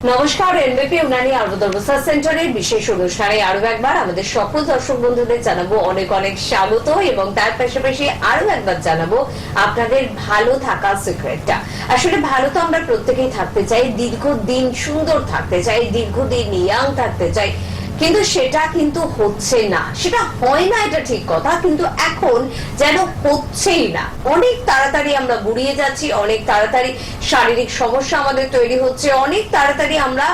নমস্কার, এনবিপি উনানি আয়ুর্বেদ রিসার্চ সেন্টারের বিশেষ অনুষ্ঠানে আরো একবার আমাদের সকল দর্শক বন্ধুদের জানাবো অনেক অনেক স্বাগত এবং তার পাশাপাশি আরো একবার জানাবো আপনাদের ভালো থাকার সিক্রেটটা। আসলে ভালো তো আমরা প্রত্যেকেই থাকতে চাই, দীর্ঘদিন সুন্দর থাকতে চাই, দীর্ঘদিন ইয়াং থাকতে চাই, কিন্তু সেটা কিন্তু হচ্ছে না। সেটা হয় না, এটা ঠিক কথা, কিন্তু এখন যেন হচ্ছেই না। অনেক তাড়াতাড়ি আমরা বুড়িয়ে যাচ্ছি, অনেক তাড়াতাড়ি শারীরিক সমস্যা আমাদের তৈরি হচ্ছে, অনেক তাড়াতাড়ি আমরা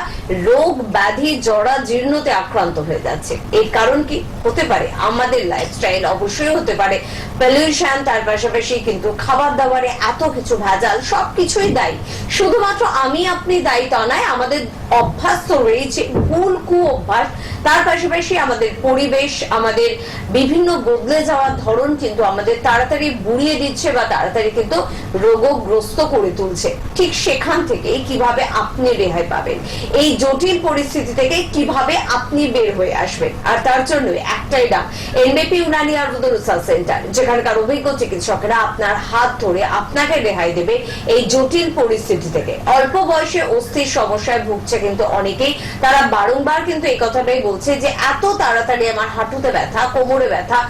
রোগ ব্যাধি জরা জীর্ণতে আক্রান্ত হয়ে যাচ্ছে। এর কারণ কি হতে পারে? আমাদের লাইফস্টাইল অবশ্যই হতে পারে, পলিউশন, তার পাশাপাশি কিন্তু খাবার দাবারে এত কিছু ভেজাল, সবকিছুই দায়ী। শুধুমাত্র আমি আপনি দায়ী তা নয়, আমাদের অভ্যাস তো রয়েছে, ভুল কু অভ্যাস, তার পাশাপাশি আমাদের পরিবেশ, আমাদের বিভিন্ন বদলে যাওয়ার ধরন কিন্তু আমাদের তাড়াতাড়ি বুড়িয়ে দিচ্ছে বা তাড়াতাড়ি কিন্তু রোগগ্রস্ত করে তুলছে। ঠিক সেখান থেকে কিভাবে আপনি রেহাই পাবেন, এই জটিল পরিস্থিতি থেকে কিভাবে আপনি বের হয়ে আসবেন, আর তার জন্য একটাই নাম, এনবিপি উনানি আয়ুর্বেদ রিসার্চ সেন্টার, যেখানকার অভিজ্ঞ চিকিৎসকেরা আপনার হাত ধরে আপনাকে রেহাই দেবে এই জটিল পরিস্থিতি থেকে। অল্প বয়সে অস্থির সমস্যায় ভুগছে কিন্তু অনেকেই, তারা বারংবার কিন্তু এই কথাটাই বলছে যে এত তাড়াতাড়ি আমার হাঁটুতে ব্যথা, কোমরে ব্যথা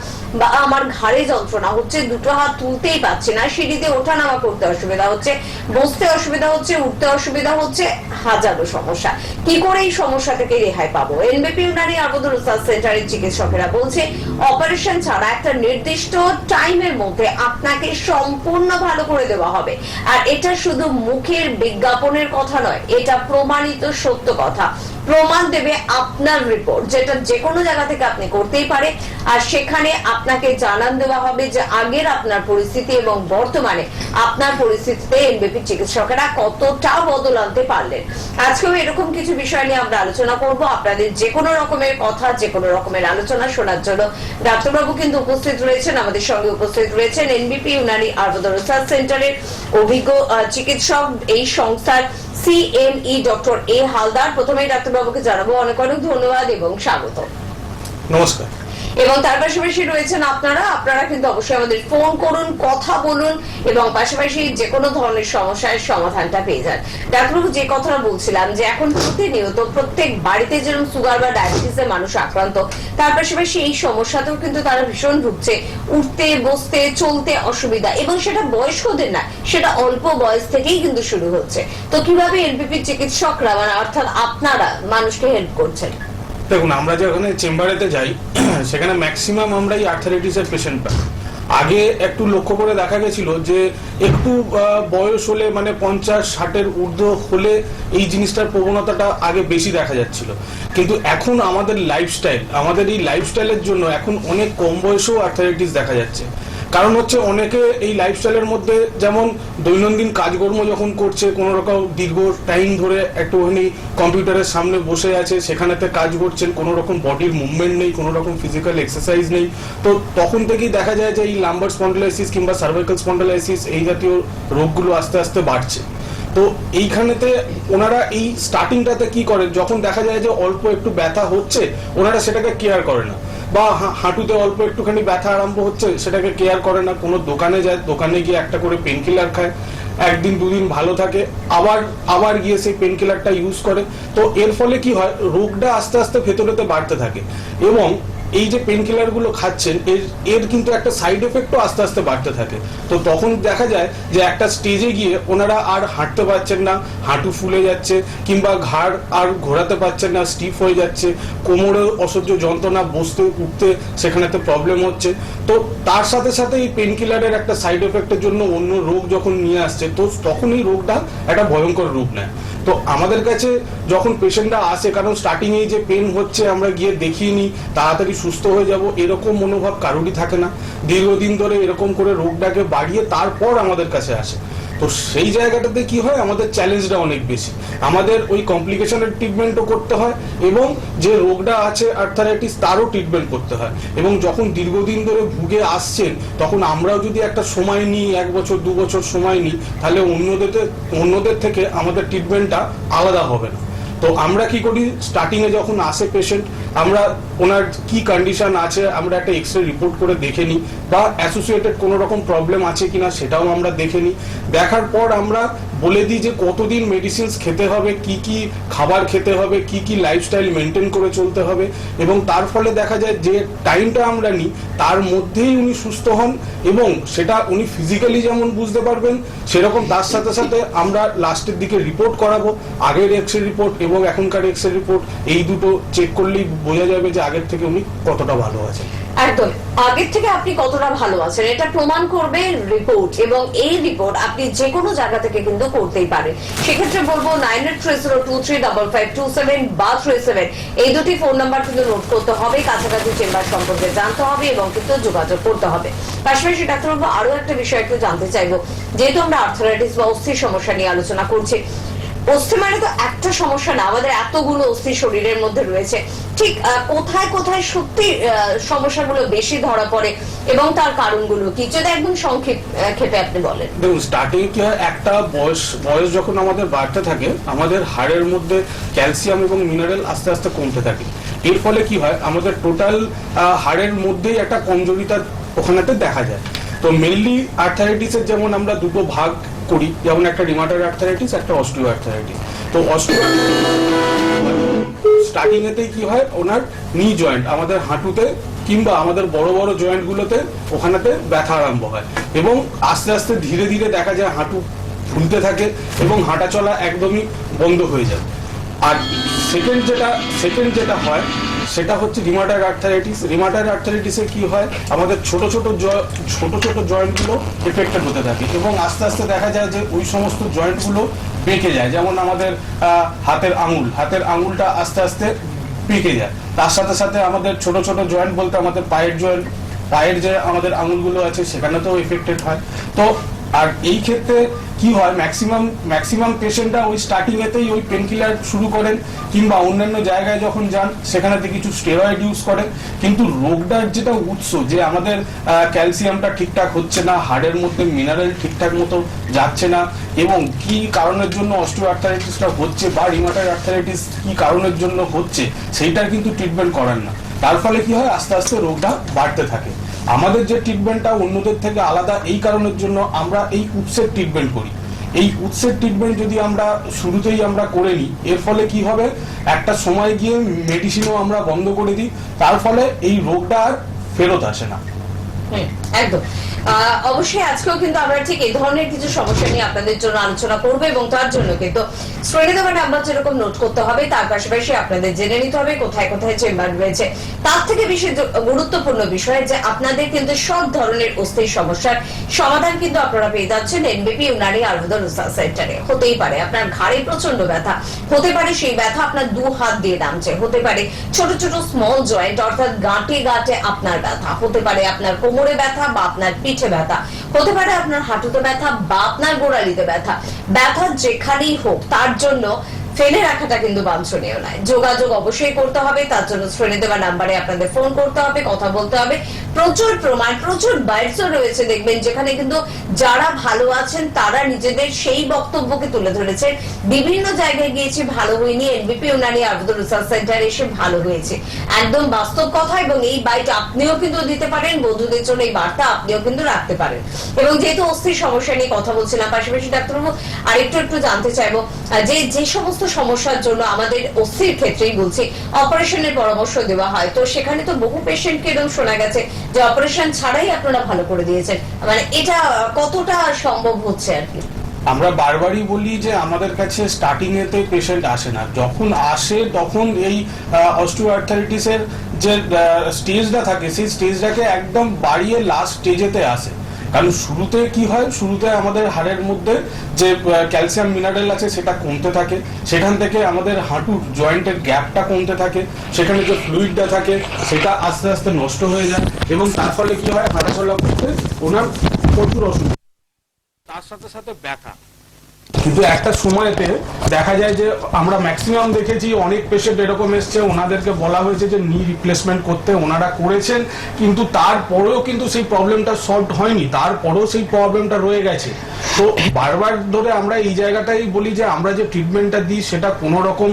বা আমার ঘাড়ে যন্ত্রণা হচ্ছে, দুটো হাত তুলতেই পারছি না, সিঁড়িতে ওঠা নামা করতে অসুবিধা হচ্ছে, বসতে অসুবিধা হচ্ছে, উঠতে অসুবিধা হচ্ছে, হাজারো সমস্যা। কি করে এই সমস্যা থেকে রেহাই পাবো? এনবিপি উনানি আয়ুর্বেদ রিসার্চ সেন্টারের চিকিৎসকেরা বলছে অপারেশন ছাড়া একটা নির্দিষ্ট টাইমের মধ্যে আপনাকে সম্পূর্ণ ভালো করে দেওয়া হবে। আর এটা শুধু মুখের বিজ্ঞাপনের কথা নয়, এটা প্রমাণিত সত্য কথা। প্রমাণ দেবে আপনার রিপোর্ট, যেটা যে কোনো জায়গা থেকে আপনি করতেই পারে। আর সেখানে আপনাকে জানান দেওয়া হবে যে আগের আপনার পরিস্থিতি এবং বর্তমানে আপনার পরিস্থিতিতে এনবিপি চিকিৎসকেরা কতটা বদল আনতে পারলেন। আজকেও এরকম কিছু বিষয় নিয়ে আমরা আলোচনা করব। আপনাদের যে কোনো রকমের কথা, যে কোনো রকমের আলোচনা শোনার জন্য ডাক্তারবাবু কিন্তু উপস্থিত রয়েছেন, আমাদের সঙ্গে উপস্থিত রয়েছেন এনবিপি উনানি আয়ুর্বেদ রিসার্চ সেন্টারের অভিজ্ঞ চিকিৎসক, এই সংস্থার CME ডক্টর এ হালদার। প্রথমেই ডাক্তারবাবুকে জানাবো অনেক অনেক ধন্যবাদ এবং স্বাগত। নমস্কার। এবং তার পাশাপাশি রয়েছেন আপনারা কিন্তু অবশ্যই আমাদের ফোন করুন, কথা বলুন এবং পাশাপাশি যে কোনো ধরনের সমস্যার সমাধানটা পেয়ে যান। ডাক্তারবাবু, যে কথাটা বলছিলাম যে এখন প্রতিনিয়ত প্রত্যেক বাড়িতে যেরকম সুগার বা ডায়াবেটিসে মানুষ আক্রান্ত, তার পাশাপাশি এই সমস্যাতেও কিন্তু তারা ভীষণ ভুগছে, উঠতে বসতে চলতে অসুবিধা, এবং সেটা বয়স্কদের না, সেটা অল্প বয়স থেকেই কিন্তু শুরু হচ্ছে। তো কিভাবে এনবিপি চিকিৎসকরা মানে অর্থাৎ আপনারা মানুষকে হেল্প করছেন? দেখুন, আমরা যখন চেম্বারেতে যাই সেখানে ম্যাক্সিমাম আমরা এই আর্থারাইটিসের পেশেন্ট পাই। আগে একটু লক্ষ্য করে দেখা গেছিল যে একটু বয়স হলে মানে 50-60-এর ঊর্ধ্ব হলে এই জিনিসটার প্রবণতাটা আগে বেশি দেখা যাচ্ছিল, কিন্তু এখন আমাদের এই লাইফস্টাইলের জন্য এখন অনেক কম বয়সেও আর্থারাইটিস দেখা যাচ্ছে। কারণ হচ্ছে অনেকে এই লাইফস্টাইলের মধ্যে যেমন দৈনন্দিন কাজকর্ম যখন করছে, কোনো রকম দীর্ঘ টাইম ধরে একটুখানি কম্পিউটারের সামনে বসে আছে, সেখানেতে কাজ করছেন, কোনো রকম বডির মুভমেন্ট নেই, কোনো রকম ফিজিক্যাল এক্সারসাইজ নেই, তো তখন থেকেই দেখা যায় যে এই লাম্বার স্পন্ডিলাইসিস কিংবা সার্ভাইকাল স্পন্ডিলাইসিস এই জাতীয় রোগগুলো আস্তে আস্তে বাড়ছে। তো এইখানেতে ওনারা এই স্টার্টিংটাতে কি করেন, যখন দেখা যায় যে অল্প একটু ব্যথা হচ্ছে ওনারা সেটাকে কেয়ার করে না, বা হাঁটুতে অল্প একটুখানি ব্যথা আরম্ভ হচ্ছে সেটাকে কেয়ার করে না, কোনো দোকানে যায়, দোকানে গিয়ে একটা করে পেন কিলার খায়, একদিন দুদিন ভালো থাকে, আবার গিয়ে সেই পেন কিলারটা ইউজ করে। তো এর ফলে কি হয়, রোগটা আস্তে আস্তে ভেতরেতে বাড়তে থাকে, এবং এই যে পেন কিলার গুলো খাচ্ছেন এর কিন্তু একটা সাইড এফেক্টও আস্তে আস্তে বাড়তে থাকে। তো তখন দেখা যায় যে একটা স্টেজে গিয়ে ওনারা আর হাঁটতে পারছেন না, হাঁটু ফুলে যাচ্ছে, কিংবা ঘাড় আর ঘোরাতে পারছেন না, স্টিফ হয়ে যাচ্ছে, কোমরে অসহ্য যন্ত্রণা, বসতে উঠতে সেখানেতে প্রবলেম হচ্ছে। তো তার সাথে সাথে এই পেন কিলারের একটা সাইড এফেক্টের জন্য অন্য রোগ যখন নিয়ে আসছে, তো তখন এই রোগটা একটা ভয়ঙ্কর রূপ নেয়। তো আমাদের কাছে যখন পেশেন্টরা আসে, কারণ স্টার্টিং এই যে পেন হচ্ছে আমরা গিয়ে দেখিয়ে নিই, তাড়াতাড়ি সুস্থ হয়ে যাব এরকম মনোভাব কারোরই থাকে না, দীর্ঘদিন ধরে এরকম করে রোগটাকে বাড়িয়ে তারপর আমাদের কাছে আসে। তো সেই জায়গাটাতে কি হয়, আমাদের চ্যালেঞ্জটা অনেক বেশি, আমাদের ওই কমপ্লিকেশনের ট্রিটমেন্টও করতে হয় এবং যে রোগটা আছে আর্থারাইটিস তারও ট্রিটমেন্ট করতে হয়। এবং যখন দীর্ঘদিন ধরে ভুগে আসছেন তখন আমরাও যদি একটা সময় নিই, 1 বছর 2 বছর সময় নিই, তাহলে অন্যদের থেকে আমাদের ট্রিটমেন্টটা আলাদা হবে না। তো আমরা কি করি, স্টার্টিং এ যখন আসে পেশেন্ট, আমরা ওনার কি কন্ডিশন আছে আমরা একটা এক্সরে রিপোর্ট করে দেখে নিই, বা অ্যাসোসিয়েটেড কোনো রকম প্রবলেম আছে কিনা সেটাও আমরা দেখে নিই। দেখার পর আমরা বলে দিই যে কতদিন মেডিসিনস খেতে হবে, কি কি খাবার খেতে হবে, কি কি লাইফস্টাইল মেনটেন করে চলতে হবে, এবং তার ফলে দেখা যায় যে টাইমটা আমরা নিই তার মধ্যেই উনি সুস্থ হন, এবং সেটা উনি ফিজিক্যালি যেমন বুঝতে পারবেন সেরকম তার সাথে সাথে আমরা লাস্টের দিকে রিপোর্ট করাবো, আগের এক্স রে রিপোর্ট এবং এখনকার এক্স রে রিপোর্ট, এই দুটো চেক করলেই বোঝা যাবে যে আগের থেকে উনি কতটা ভালো আছেন। একদম, আগের থেকে আপনি কতটা ভালো আছেন এটা প্রমাণ করবে রিপোর্ট, এবং এই রিপোর্ট আপনি যে কোনো জায়গা থেকে কিন্তু করতেই পারেন। সেক্ষেত্রে বলবো 9830235527 বা 37 এই দুটি ফোন নাম্বার কিন্তু নোট করতে হবে, কাছাকাছি চেম্বার সম্পর্কে জানতে হবে এবং কিন্তু যোগাযোগ করতে হবে। পাশাপাশি ডাক্তারবাবু আরো একটা বিষয় একটু জানতে চাইবো, যেহেতু আমরা আর্থারাইটিস বা অস্থির সমস্যা নিয়ে আলোচনা করছি, অস্থি মানে তো একটা সমস্যা না, আমাদের এতগুলো অস্থি শরীরের মধ্যে রয়েছে, ঠিক কোথায় কোথায় সত্যি সমস্যাগুলো বেশি ধরা পড়ে এবং তার কারণগুলো কি, যদি একদম সংক্ষেপে আপনি বলেন। দেখুন, স্টার্টিং কি হয়, একটা বয়স যখন আমাদের বাড়তে থাকে আমাদের হাড়ের মধ্যে ক্যালসিয়াম এবং মিনারেল আস্তে আস্তে কমতে থাকে। এর ফলে কি হয়, আমাদের টোটাল হাড়ের মধ্যেই একটা কমজোরিতা ওখানেতে দেখা যায়। তো মেইনলি আর্থারাইটিসের যেমন আমরা দুটো ভাগ করি, যেমন একটা রিমাটয়েড আর্থারাইটিস, একটা অস্টিও আর্থারাইটিস। তো অস্টিও স্টার্টিং এতেই কি হয়, ওনার নি জয়েন্ট আমাদের হাঁটুতে কিংবা আমাদের বড় বড় জয়েন্ট গুলোতে ওখানেতে ব্যথা আরম্ভ হয়, এবং আস্তে আস্তে ধীরে ধীরে দেখা যায় হাঁটু ফুলতে থাকে এবং হাঁটা চলা একদমই বন্ধ হয়ে যায়। আর সেকেন্ড যেটা হয় সেটা হচ্ছে রিমাটয়েড আর্থারাইটিস। রিমাটয়েড আর্থারাইটিসে কি হয়, আমাদের ছোট ছোট জয়েন্টগুলো এফেক্টেড হতে থাকে এবং আস্তে আস্তে দেখা যায় যে ওই সমস্ত জয়েন্টগুলো বেঁকে যায়। যেমন আমাদের হাতের আঙুলটা আস্তে আস্তে বেঁকে যায়। তার সাথে সাথে আমাদের ছোট ছোট জয়েন্ট বলতে আমাদের পায়ের যে আমাদের আঙুলগুলো আছে সেখানেতেও এফেক্টেড হয়। তো আর এই ক্ষেত্রে কি হয়, ম্যাক্সিমাম পেশেন্টরা ওই স্টার্টিং এতেই ওই পেনকিলার শুরু করেন কিংবা অন্যান্য জায়গায় যখন যান সেখানেতে কিছু স্টেরয়েড ইউজ করেন, কিন্তু রোগটার যেটা উৎস, যে আমাদের ক্যালসিয়ামটা ঠিকঠাক হচ্ছে না, হাড়ের মধ্যে মিনারেল ঠিকঠাক মতো যাচ্ছে না, এবং কি কারণের জন্য অস্টিও আর্থারাইটিসটা হচ্ছে বা রিমাটয়েড আর্থারাইটিস কি কারণের জন্য হচ্ছে সেইটার কিন্তু ট্রিটমেন্ট করেন না। তার ফলে কি হয়, আস্তে আস্তে রোগটা বাড়তে থাকে। আমাদের যে ট্রিটমেন্টটা অন্যদের থেকে আলাদা এই কারণের জন্য আমরা এই উৎসের ট্রিটমেন্ট করি। এই উৎসের ট্রিটমেন্ট যদি আমরা শুরুতেই আমরা করে নিই, এর ফলে কি হবে, একটা সময় গিয়ে মেডিসিনও আমরা বন্ধ করে দিই, তার ফলে এই রোগটা আর ফেরত আসে না। একদম, অবশ্যই আজকেও কিন্তু আমরা ঠিক এই ধরনের কিছু সমস্যা নিয়ে আপনাদের জন্য আলোচনা করবো, এবং তার জন্য কিন্তু স্ক্রিনে দেওয়া নাম্বার যেরকম নোট করতে হবে, তার পাশাপাশি আপনাদের জেনে নিতে হবে কোথায় কোথায় চেম্বার রয়েছে। তার থেকে বেশি গুরুত্বপূর্ণ বিষয় যে আপনাদের কিন্তু সব ধরনের অস্থির সমস্যার সমাধান কিন্তু আপনারা পেয়ে যাচ্ছেন এনবিপি ইউনানি আয়ুর্বেদ রিসার্চ সেন্টারে। হতেই পারে আপনার ঘাড়ে প্রচন্ড ব্যথা, হতে পারে সেই ব্যথা আপনার দু হাত দিয়ে নামছে, হতে পারে ছোট ছোট স্মল জয়েন্ট অর্থাৎ গাঁটে আপনার ব্যথা, হতে পারে আপনার কোমরে ব্যথা বা আপনার পিঠে ব্যথা, হতে পারে আপনার হাঁটুতে ব্যথা বা আপনার গোড়ালিতে ব্যথা যেখানেই হোক, তার জন্য ফেলে রাখাটা কিন্তু বাঞ্ছনীয় নয়। যোগাযোগ অবশ্যই করতে হবে, তার জন্য স্ক্রিনে দেওয়া নাম্বারে আপনাদের ফোন করতে হবে, কথা বলতে হবে। প্রচুর প্রমাণ, প্রচুর বাইটসও রয়েছে দেখবেন, যেখানে কিন্তু যারা ভালো আছেন তারা নিজেদের সেই বক্তব্যকে তুলে ধরেছেন। বিভিন্ন জায়গায় গিয়েছি, ভালো হয়নি, এনবিপি ইউনানি আয়ুর্বেদ রিসার্চ সেন্টারে এসে ভালো হয়েছে, একদম বাস্তব কথা। এবং এই বাইট আপনিও কিন্তু দিতে পারেন, বন্ধুদের জন্য এই বার্তা আপনিও কিন্তু রাখতে পারেন। এবং যেহেতু অস্থির সমস্যা নিয়ে কথা বলছিলাম, পাশাপাশি ডাক্তারবাবু আর একটু জানতে চাইবো যে সমস্ত সমস্যার জন্য আমাদের অস্থির ক্ষেত্রেই বলছি অপারেশনের পরামর্শ দেওয়া হয়, তো সেখানে তো বহু পেশেন্টকে এরকম শোনা গেছে যে অপারেশন ছাড়াই আপনারা ভালো করে দিয়েছেন, মানে এটা কতটা সম্ভব হচ্ছে আর কি? আমরা বারবারই বলি যে আমাদের কাছে স্টার্টিং এতে পেশেন্ট আসে না, যখন আসে তখন এই অস্টিও আর্থারাইটিসের যে স্টেজটা থাকে সেই স্টেজটাকে একদম বাড়িয়ে লাস্ট স্টেজেতে আসে। কারণ শুরুতে কি হয়, শুরুতে আমাদের হাড়ের মধ্যে যে ক্যালসিয়াম মিনারেল আছে সেটা কমতে থাকে, সেখান থেকে আমাদের হাঁটুর জয়েন্টের গ্যাপটা কমতে থাকে, সেখানে যে ফ্লুইডটা থাকে সেটা আস্তে আস্তে নষ্ট হয়ে যায়, এবং তার ফলে কি হয়, হাঁটাচলা করতে ওনার প্রচুর অসুবিধা, তার সাথে সাথে ব্যথা। কিন্তু একটা সময়তে দেখা যায় যে আমরা ম্যাক্সিমাম দেখেছি অনেক পেশেন্ট এরকম এসছে, ওনাদেরকে বলা হয়েছে যে নি রিপ্লেসমেন্ট করতে, ওনারা করেছেন, কিন্তু তারপরেও কিন্তু সেই প্রবলেমটা সলভ হয়নি, তারপরেও সেই প্রবলেমটা রয়ে গেছে। তো বারবার ধরে আমরা এই জায়গাটাই বলি যে আমরা যে ট্রিটমেন্টটা দিই সেটা কোনো রকম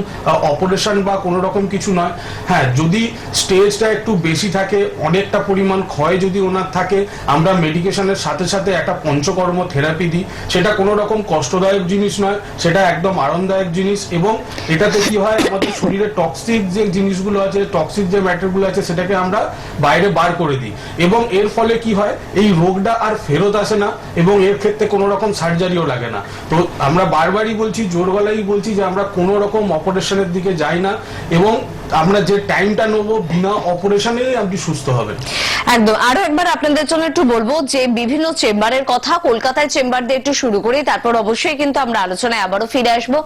অপারেশন বা কোনো রকম কিছু নয়। হ্যাঁ, যদি স্টেজটা একটু বেশি থাকে, অনেকটা পরিমাণ ক্ষয় যদি ওনার থাকে, আমরা মেডিকেশনের সাথে সাথে একটা পঞ্চকর্ম থেরাপি দিই, সেটা কোনো রকম কষ্টদায়ক জিনিস নয়, সেটা একদম আরামদায়ক জিনিস। এবং এটাতে কি হয়, আমাদের শরীরে টক্সিক যে জিনিসগুলো আছে, টক্সিক যে ম্যাটারগুলো আছে, সেটাকে আমরা বাইরে বার করে দিই। এবং এর ফলে কি হয়, এই রোগটা আর ফেরত আসে না, এবং এর ক্ষেত্রে কোনো রকম সার্জারিও লাগে না। তো আমরা বারবারই বলছি, জোর গলায় বলছি যে আমরা কোনো রকম অপারেশনের দিকে যাই না, এবং আমরা যে টাইমটা নেবো বিনা অপারেশনেই আপনি সুস্থ হবেন। একদম। আরো একবার আপনাদের জন্য একটু বলবো যে বিভিন্ন চেম্বারের কথা, কলকাতায় চেম্বার দিয়ে একটু শুরু করি, তারপর অবশ্যই কিন্তু আমরা আলোচনায় আবারও ফিরে আসবো।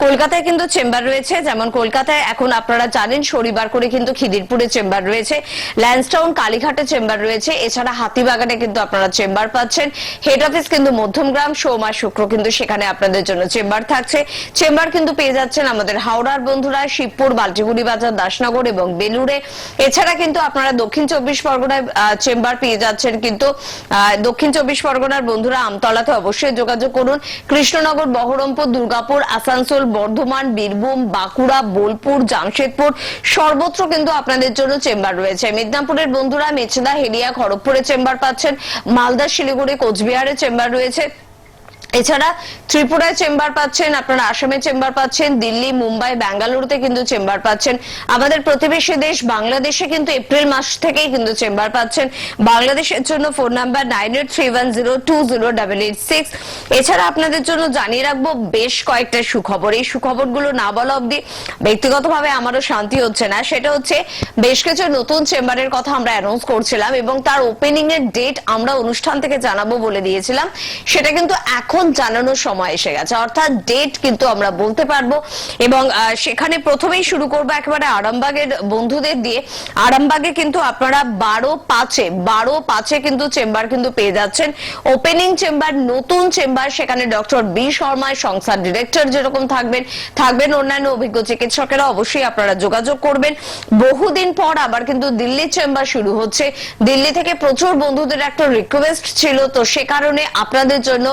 কলকাতায় কিন্তু চেম্বার রয়েছে, যেমন কলকাতায় এখন আপনারা জানেন শনিবার করে কিন্তু খিদিরপুরে চেম্বার রয়েছে, ল্যান্সটাউন কালীঘাটে চেম্বার রয়েছে, এছাড়া হাতিবাগানে কিন্তু আপনারা চেম্বার পাচ্ছেন। হেড অফিস কিন্তু মধ্যমগ্রাম, সোম আর শুক্র কিন্তু সেখানে আপনাদের জন্য চেম্বার থাকছে। চেম্বার কিন্তু পেয়ে যাচ্ছেন আমাদের হাওড়ার বন্ধুরা শিবপুর, বালটিগুড়ি বাজার, দাসনগর এবং বেলুড়ে। এছাড়া কিন্তু আপনারা দক্ষিণ 24 পরগনায় চেম্বার পেয়ে যাচ্ছেন, কিন্তু দক্ষিণ 24 পরগনার বন্ধুরা আমতলাতে অবশ্যই যোগাযোগ করুন। কৃষ্ণনগর, বহরমপুর, দুর্গাপুর, আসানসোল, বর্ধমান, বীরভূম, বাঁকুড়া, বোলপুর, জামশেদপুর সর্বত্র কিন্তু আপনাদের জন্য চেম্বার রয়েছে। মিদনাপুরের বন্ধুরা মেচেদা, হেলিয়া, খড়গপুরে চেম্বার পাচ্ছেন। মালদা, শিলিগুড়ি, কোচবিহারে চেম্বার রয়েছে। এছাড়া ত্রিপুরায় চেম্বার পাচ্ছেন, আপনারা আসামে চেম্বার পাচ্ছেন, দিল্লি, মুম্বাই, বেঙ্গালুরুতে কিন্তু চেম্বার পাচ্ছেন। আমাদের প্রতিবেশী দেশ বাংলাদেশে কিন্তু এপ্রিল মাস থেকেই কিন্তু চেম্বার পাচ্ছেন। বাংলাদেশের জন্য ফোন নাম্বার 9831020886। এছাড়া আপনাদের জন্য জানিয়ে রাখবো বেশ কয়েকটা সুখবর। এই সুখবরগুলো না বলা অব্দি ব্যক্তিগতভাবে আমারও শান্তি হচ্ছে না। সেটা হচ্ছে বেশ কিছু নতুন চেম্বারের কথা আমরা অ্যানাউন্স করছিলাম, এবং তার ওপেনিং এর ডেট আমরা অনুষ্ঠান থেকে জানাবো বলে দিয়েছিলাম। সেটা কিন্তু এখন জানানোর সময় এসে গেছে, অর্থাৎ ডেট কিন্তু আমরা বলতে পারবো। এবং সেখানে প্রথমেই শুরু করবো একেবারে আরামবাগের বন্ধুদের দিয়ে। আরামবাগে কিন্তু আপনারা 12/5 কিন্তু চেম্বার কিন্তু পেয়ে যাচ্ছেন। ওপেনিং চেম্বার, নতুন চেম্বার, সেখানে ডক্টর বি শর্মা সংস্থার ডিরেক্টর যেরকম থাকবেন অন্যান্য অভিজ্ঞ চিকিৎসকেরা। অবশ্যই আপনারা যোগাযোগ করবেন। বহুদিন পর আবার কিন্তু দিল্লির চেম্বার শুরু হচ্ছে। দিল্লি থেকে প্রচুর বন্ধুদের একটা রিকোয়েস্ট ছিল, তো সে কারণে আপনাদের জন্য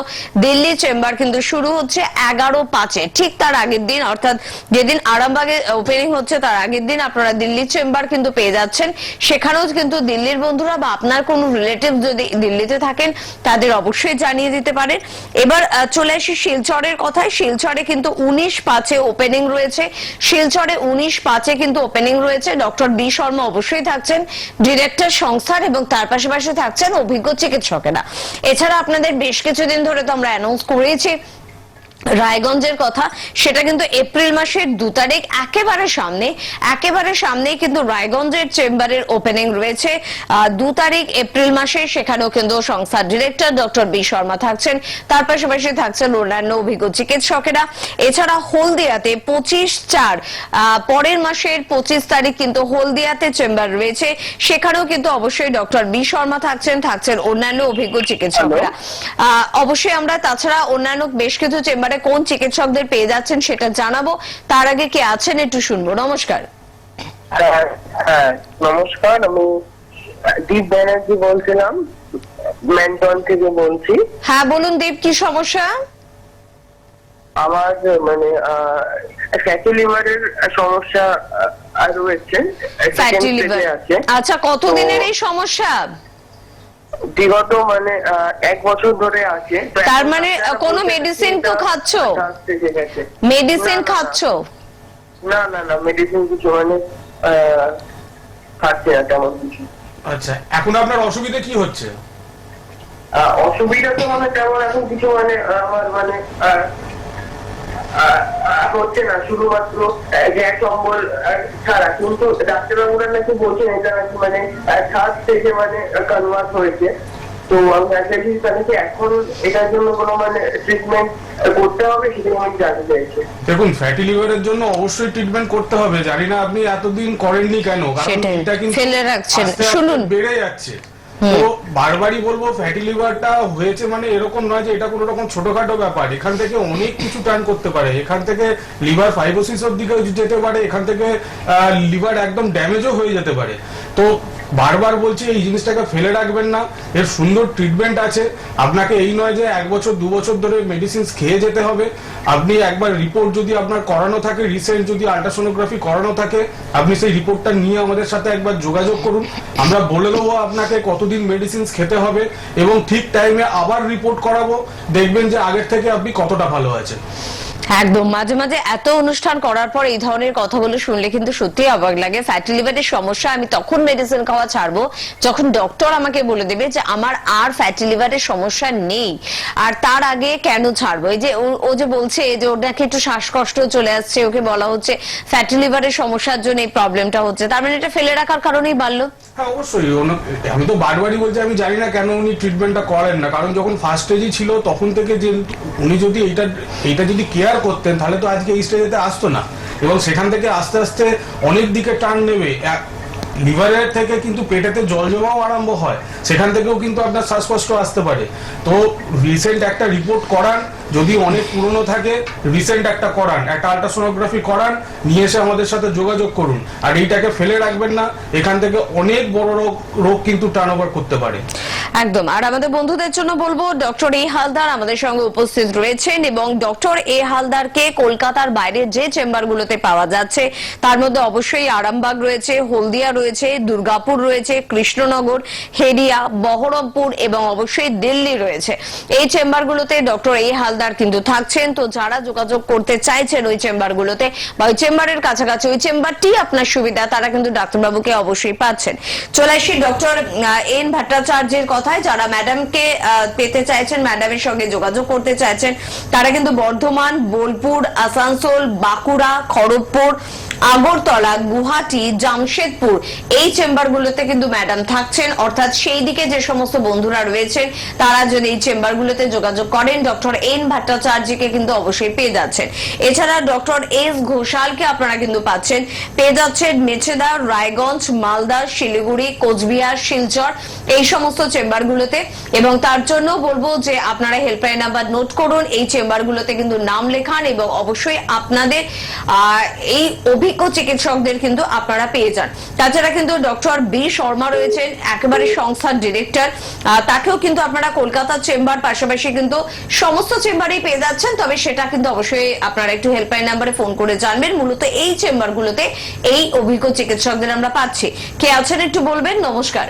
দিল্লি চেম্বার কিন্তু শুরু হচ্ছে 11/5, ঠিক তার আগের দিন, অর্থাৎ যেদিন আরামবাগে ওপেনিং হচ্ছে তার আগের দিন আপনারা দিল্লি চেম্বার কিন্তু পেয়ে যাচ্ছেন। সেখানেও কিন্তু দিল্লির বন্ধুরা বা আপনার কোনো রিলেটিভ যদি দিল্লিতে থাকেন তাদের অবশ্যই জানিয়ে দিতে পারেন। এবার চলে আসি শিলচরের কথায়। শিলচরে কিন্তু 19/5 ওপেনিং রয়েছে। শিলচরে 19/5 কিন্তু ওপেনিং রয়েছে। ডক্টর বি শর্মা অবশ্যই থাকছেন ডিরেক্টর সংস্থার, এবং তার পাশাপাশি থাকছেন অভিজ্ঞ চিকিৎসকেরা। এছাড়া আপনাদের বেশ কিছুদিন ধরে তো আমরা অ্যানাউন্স করেছি রায়গঞ্জের কথা, সেটা কিন্তু এপ্রিল মাসের 2 তারিখ, একেবারে সামনেই কিন্তু রায়গঞ্জের চেম্বারের ওপেনিং রয়েছে 2 তারিখ এপ্রিল মাসে। সেখানেও কিন্তু সংস্থার ডিরেক্টর ডক্টর বি শর্মা থাকছেন, তার পাশাপাশি থাকছেন অন্যান্য অভিজ্ঞ চিকিৎসকেরা। এছাড়া হলদিয়াতে 25/4 পরের মাসের 25 তারিখ কিন্তু হলদিয়াতে চেম্বার রয়েছে। সেখানেও কিন্তু অবশ্যই ডক্টর বি শর্মা থাকছেন অন্যান্য অভিজ্ঞ চিকিৎসকেরা। অবশ্যই আমরা তাছাড়া অন্যান্য বেশ কিছু চেম্বার কোন চিকিৎসকদের পেয়ে যাচ্ছেন সেটা জানাবো। তার আগে কে আছেন একটু শুনবো। নমস্কার। হ্যাঁ নমস্কার, আমি দীপ ব্যানার্জি বলছিলাম, ম্যানটন থেকে বলছি। হ্যাঁ বলুন দীপ, কি সমস্যা? আমার মানে ফ্যাটি লিভারের সমস্যা রয়েছে। ফ্যাটি লিভার, আচ্ছা কতদিনের এই সমস্যা? বিগত মানে 1 বছর ধরে আছে। তার মানে কোনো মেডিসিন তো খাচ্ছো? মেডিসিন খাচ্ছো? না মেডিসিন কিছু মানে খাচ্ছি না তেমন কিছু। আচ্ছা, এখন আপনার অসুবিধা কি হচ্ছে? অসুবিধা তো মানে তেমন এখন কিছু মানে আমার মানে হচ্ছে না, শুধুমাত্র গ্যাস অম্বল ছাড়া। কিন্তু ডাক্তারবাবুরা নাকি বলছেন এটা নাকি মানে 3rd স্টেজে মানে কনভার্ট হয়েছে। তো আমি এখন এটার জন্য কোনো মানে ট্রিটমেন্ট করতে হবে, সেটা আমি জানতে চাইছি। দেখুন, ফ্যাটি লিভারের জন্য অবশ্যই ট্রিটমেন্ট করতে হবে। জানি না আপনি এতদিন করেননি কেন, কারণ এটা কিন্তু ফেলে রাখছেন। আস্তে আস্তে শুনুন, বেড়ে যাচ্ছে। তো বারবারই বলবো, ফ্যাটি লিভারটা হয়েছে মানে এরকম নয় যে এটা কোনো রকম ছোটখাটো ব্যাপার। এখান থেকে অনেক কিছু টার্ন করতে পারে। এখান থেকে লিভার ফাইব্রোসিসের দিকে যেতে পারে, এখান থেকে লিভার একদম ড্যামেজও হয়ে যেতে পারে। তো বারবার বলছি, এই জিনিসটাকে ফেলে রাখবেন না। এর সুন্দর ট্রিটমেন্ট আছে। আপনাকে এই নয় যে 1 বছর 2 বছর ধরে মেডিসিন খেয়ে যেতে হবে। আপনি একবার রিপোর্ট যদি আপনার করানো থাকে, রিসেন্ট যদি আল্ট্রাসোনোগ্রাফি করানো থাকে, আপনি সেই রিপোর্টটা নিয়ে আমাদের সাথে একবার যোগাযোগ করুন। আমরা বলে দেবো আপনাকে কতদিন দিন মেডিসিন খেতে হবে এবং ঠিক টাইমে আবার রিপোর্ট করাবো, দেখবেন যে আগের থেকে আপনি কতটা ভালো আছেন। একদম, মাঝে মাঝে এত অনুষ্ঠান করার পর এই ধরনের কথাগুলো শুনলে কিন্তু সত্যি অবাক লাগে। ফ্যাটি লিভারের সমস্যা আমি তখন মেডিসিন খাওয়া ছাড়বো যখন ডক্টর আমাকে বলে দেবে যে আমার আর ফ্যাটি লিভারের সমস্যা নেই। আর তার আগে কেন ছাড়বো? এই যে ও যে বলছে যে ওর নাকি একটু শ্বাসকষ্ট চলে আসছে, ওকে বলা হচ্ছে ফ্যাটি লিভারের সমস্যার জন্য এই প্রবলেমটা হচ্ছে, তার মানে এটা ফেলে রাখার কারণেই বাড়লো। হ্যাঁ অবশ্যই, আমি তো বারবারই বলছি আমি জানি না কেন উনি ট্রিটমেন্টটা করেন না, কারণ যখন ফার্স্ট স্টেজই ছিল তখন থেকে যে উনি যদি এইটা যদি কেয়ার করতেন তাহলে তো আজকে এই স্টেজেতে আসতো না, এবং সেখান থেকে আস্তে আস্তে অনেক দিকে টার্ন নেবে। লিভারের থেকে কিন্তু পেটেতে জল জমাও আরম্ভ হয়, সেখান থেকেও কিন্তু আপনার শ্বাসকষ্ট আসতে পারে। তো রিসেন্ট একটা রিপোর্ট করান, যদি অনেক পুরনো থাকে রিসেন্ট একটা করান, একটা আল্ট্রাসোনোগ্রাফি করান, নিয়ে এসে আমাদের সাথে যোগাযোগ করুন। আর এইটাকে ফেলে রাখবেন না, এখান থেকে অনেক বড় রোগ কিন্তু টার্ন ওভার করতে পারে। একদম। আর আমাদের বন্ধুদের জন্য বলবো, ডক্টর এ হালদার আমাদের সঙ্গে উপস্থিত রয়েছেন এবং ডক্টর এ হালদারকে কলকাতার বাইরে যে চেম্বারগুলোতে পাওয়া যাচ্ছে তার মধ্যে অবশ্যই আরামবাগ রয়েছে, হলদিয়া রয়েছে, দুর্গাপুর রয়েছে, কৃষ্ণনগর, হেরিয়া, বহরমপুর এবং অবশ্যই দিল্লি রয়েছে। এই চেম্বারগুলোতে ডক্টর এ হালদার কিন্তু থাকছেন। তো যারা যোগাযোগ করতে চাইছেন ওই চেম্বারগুলোতে বা ওই চেম্বারের কাছাকাছি ওই চেম্বারটি আপনার সুবিধা, তারা কিন্তু ডাক্তারবাবুকে অবশ্যই পাচ্ছেন। চলে আসি ডক্টর এন ভট্টাচার্যের কথায়। যারা ম্যাডামকে পেতে চাইছেন, ম্যাডামের সঙ্গে যোগাযোগ করতে চাইছেন, তারা কিন্তু বর্ধমান, বোলপুর, আসানসোল, বাঁকুড়া, খড়গপুর, আগরতলা, গুয়াহাটি, জামশেদপুর এই চেম্বারগুলোতে কিন্তু ম্যাডাম থাকছেন। অর্থাৎ সেই দিকে যে সমস্ত বন্ধুরা রয়েছেন তারা যদি এই চেম্বারগুলোতে যোগাযোগ করেন ডক্টর এন ভট্টাচার্যকে কিন্তু অবশ্যই পেয়ে যাচ্ছেন। এছাড়া ডক্টর এস ঘোষালকে আপনারা কিন্তু পাচ্ছেন, পেয়ে যাচ্ছেন মেছেদা, রায়গঞ্জ, মালদা, শিলিগুড়ি, কোচবিহার, শিলচর এই সমস্ত চেম্বারগুলোতে। এবং তার জন্য বলবো যে আপনারা হেল্পলাইন নাম্বার নোট করুন, এই চেম্বারগুলোতে কিন্তু নাম লেখান এবং অবশ্যই আপনাদের এই অভিজ্ঞ চিকিৎসকদের কিন্তু আপনারা পেয়ে যান। তাছাড়া কিন্তু ডক্টর বি শর্মা রয়েছেন, একেবারে সংস্থার ডিরেক্টর, তাকেও কিন্তু আপনারা কলকাতার চেম্বার পাশাপাশি কিন্তু সমস্ত চেম্বারেই পেয়ে যাচ্ছেন। তবে সেটা কিন্তু অবশ্যই আপনারা একটু হেল্পলাইন নাম্বারে ফোন করে জানবেন। মূলত এই চেম্বারগুলোতে এই অভিজ্ঞ চিকিৎসকদের আমরা পাচ্ছি। কে আছেন একটু বলবেন? নমস্কার।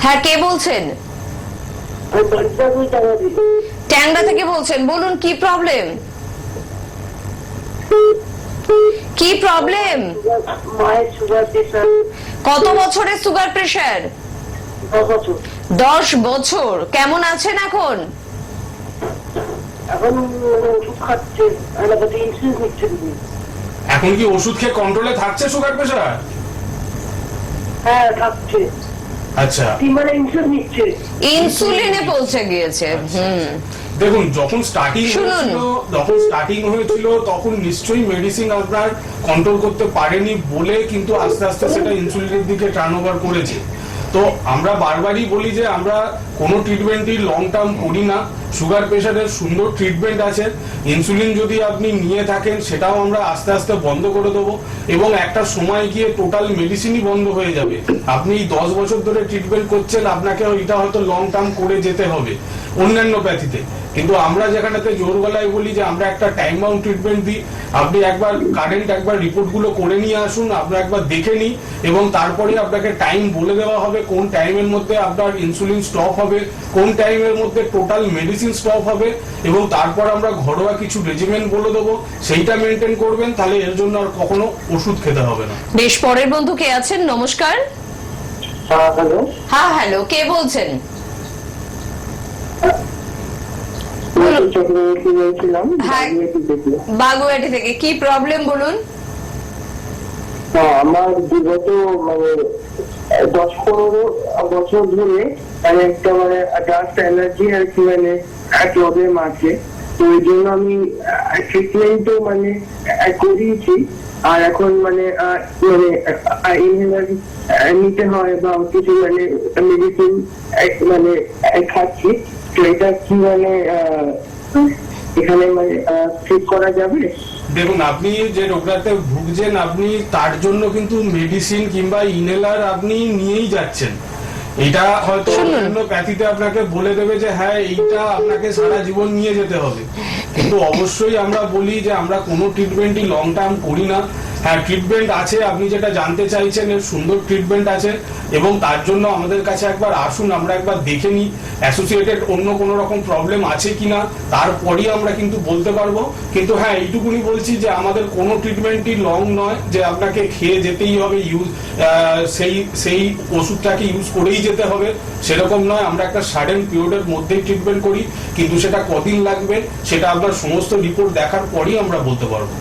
হ্যাঁ, কে বলছেন? ট্যাংরা থেকে বলছেন, বলুন কি প্রবলেম? কি প্রবলেম? কত বছরের সুগার প্রেশার? 10 বছর। কেমন আছেন এখন? এখন কি ওষুধ খেয়ে কন্ট্রোলে থাকছে সুগার প্রেশার? হ্যাঁ থাকছে। আচ্ছা, ইনসুলিনে পৌঁছে গিয়েছে। দেখুন যখন স্টার্টিং হয়েছিল তখন নিশ্চয়ই মেডিসিন আপনার কন্ট্রোল করতে পারেনি বলে কিন্তু আস্তে আস্তে সেটা ইনসুলিনের দিকে টার্ন ওভার করেছে। তো আমরা বারবারই বলি যে আমরা কোনো ট্রিটমেন্টই লং টার্ম করি না। সুগার প্রেশারের সুন্দর ট্রিটমেন্ট আছে, ইনসুলিন যদি আপনি নিয়ে থাকেন সেটাও আমরা আস্তে আস্তে বন্ধ করে দেবো এবং একটা সময় গিয়ে টোটাল মেডিসিনই বন্ধ হয়ে যাবে। আপনি 10 বছর ধরে ট্রিটমেন্ট করছেন, আপনাকে এটা হয়তো লং টার্ম করে যেতে হবে অন্যান্য প্যাথিতে, কিন্তু আমরা যেখানেতে জোর গলায় বলি যে আমরা একটা টাইম বাউন্ড ট্রিটমেন্ট দিই। আপনি একবার একবার রিপোর্টগুলো করে নিয়ে আসুন, আমরা একবার দেখে নিই এবং তারপরে আপনাকে টাইম বলে দেওয়া হবে কোন টাইমের মধ্যে আপনার ইনসুলিন স্টপ হবে, কোন টাইমের মধ্যে টোটাল মেডিসিন স্টপ হবে, এবং তারপর আমরা ঘরোয়া কিছু রেজিমেন্ট বলে দেবো, সেইটা মেনটেন করবেন, তাহলে এর জন্য আর কখনো ওষুধ খেতে হবে না। বেশ, পরের বন্ধু কে আছেন? নমস্কার। হ্যালো। হ্যাঁ হ্যালো, কে বলছেন? বাগুয়াটি থেকে। কি প্রবলেম বলুন? আমার বিগত 10-15 বছর ধরে একটা ডাস্ট অ্যালার্জি আর কি প্রবলেম আছে। তো এই জন্য আমি ট্রিটমেন্টও করিয়েছি, আর এখন ইনহেলার নিতে হয় বা কিছু মেডিসিন খাচ্ছি। তো এটা কি এখানে ঠিক করা যাবে? দেখুন আপনি যে রোগটাতে ভুগছেন আপনি তার জন্য কিন্তু মেডিসিন কিংবা ইনহেলার আপনি নিয়েই যাচ্ছেন। এটা হয়তো অন্য প্যাথিতে আপনাকে বলে দেবে যে হ্যাঁ এইটা আপনাকে সারা জীবন নিয়ে যেতে হবে, কিন্তু অবশ্যই আমরা বলি যে আমরা কোনো ট্রিটমেন্টই লং টার্ম করি না। হ্যাঁ, ট্রিটমেন্ট আছে, আপনি যেটা জানতে চাইছেন এর সুন্দর ট্রিটমেন্ট আছে, এবং তার জন্য আমাদের কাছে একবার আসুন, আমরা একবার দেখে নিই অ্যাসোসিয়েটেড অন্য কোনো রকম প্রবলেম আছে কিনা, তারপরই আমরা কিন্তু বলতে পারবো। কিন্তু হ্যাঁ, এইটুকুনি বলছি যে আমাদের কোনো ট্রিটমেন্টই লং নয় যে আপনাকে খেয়ে যেতেই হবে, সেই ওষুধটাকে ইউজ করেই যেতে হবে, সেরকম নয়। আমরা একটা সাডেন পিরিয়ডের মধ্যেই ট্রিটমেন্ট করি, কিন্তু সেটা কদিন লাগবে সেটা আপনার সমস্ত রিপোর্ট দেখার পরই আমরা বলতে পারবো।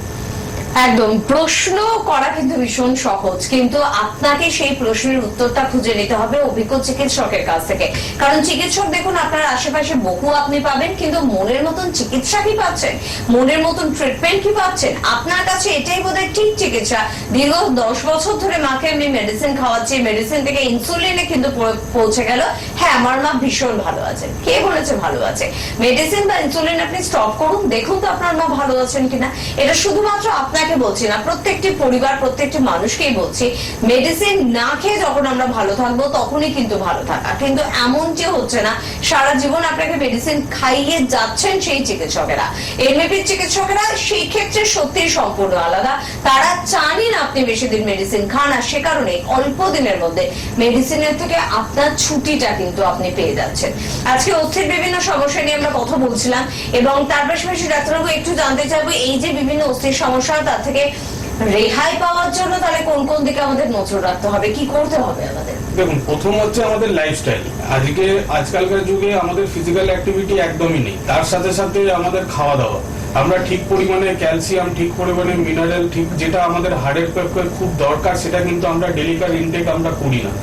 একদম, প্রশ্ন করা কিন্তু ভীষণ সহজ, কিন্তু আপনাকে সেই প্রশ্নের উত্তরটা খুঁজে নিতে হবে অভিজ্ঞ চিকিৎসকের কাছ থেকে। কারণ চিকিৎসক দেখুন আপনার আশেপাশে বহু আপনি পাবেন, কিন্তু মনের মতন চিকিৎসা কি পাচ্ছেন, মনের মতন ট্রিটমেন্ট কি পাচ্ছেন? আপনার কাছে এটাই বোধহয় ঠিক চিকিৎসা। দীর্ঘ 10 বছর ধরে মাকে আমি মেডিসিন খাওয়াচ্ছি, মেডিসিন থেকে ইনসুলিনে কিন্তু পৌঁছে গেল, হ্যাঁ আমার মা ভীষণ ভালো আছে। কে বলেছে ভালো আছে? মেডিসিন বা ইনসুলিন আপনি স্টপ করুন, দেখুন তো আপনার মা ভালো আছেন কিনা। এটা শুধুমাত্র আপনাকে বলছি না, প্রত্যেকটি পরিবার, প্রত্যেকটি মানুষকেই বলছি, মেডিসিন না খেয়ে যখন আমরা ভালো থাকবো তখনই কিন্তু ভালো থাকা। কিন্তু এমন যে হচ্ছে না সারা জীবন আপনাকে মেডিসিন খাইয়ে যাচ্ছেন সেই চিকিৎসকেরা। এমএপির চিকিৎসকেরা সেই ক্ষেত্রে সত্যি সম্পূর্ণ আলাদা। তারা চানই না আপনি বেশি দিন মেডিসিন খান, আর সে কারণে অল্প দিনের মধ্যে মেডিসিনের থেকে আপনার ছুটিটা কিন্তু আপনি পেয়ে যাচ্ছেন। আজকে অস্থির বিভিন্ন সমস্যা নিয়ে আমরা কথা বলছিলাম, এবং তার পাশাপাশি ডাক্তারবাবু একটু জানতে চাইবো, এই যে বিভিন্ন অস্থির সমস্যা, তার থেকে রেহাই পাওয়ার জন্য তাহলে কোন কোন দিকে আমাদের নজর রাখতে হবে, কি করতে হবে আমাদের? দেখুন, প্রথম হচ্ছে আমাদের লাইফস্টাইল। আজকালকার যুগে আমাদের ফিজিক্যাল অ্যাক্টিভিটি একদমই নেই, তার সাথে সাথে আমাদের খাওয়া দাওয়া। আমরা ঠিক পরিমাণে ক্যালসিয়াম, ঠিক পরিমাণে মিনারেল, ঠিক যেটা আমাদের হাড়ের পক্ষে খুব দরকার, সেটা কিন্তু আমরা ডেলিকার ইনটেক আমরা করি না।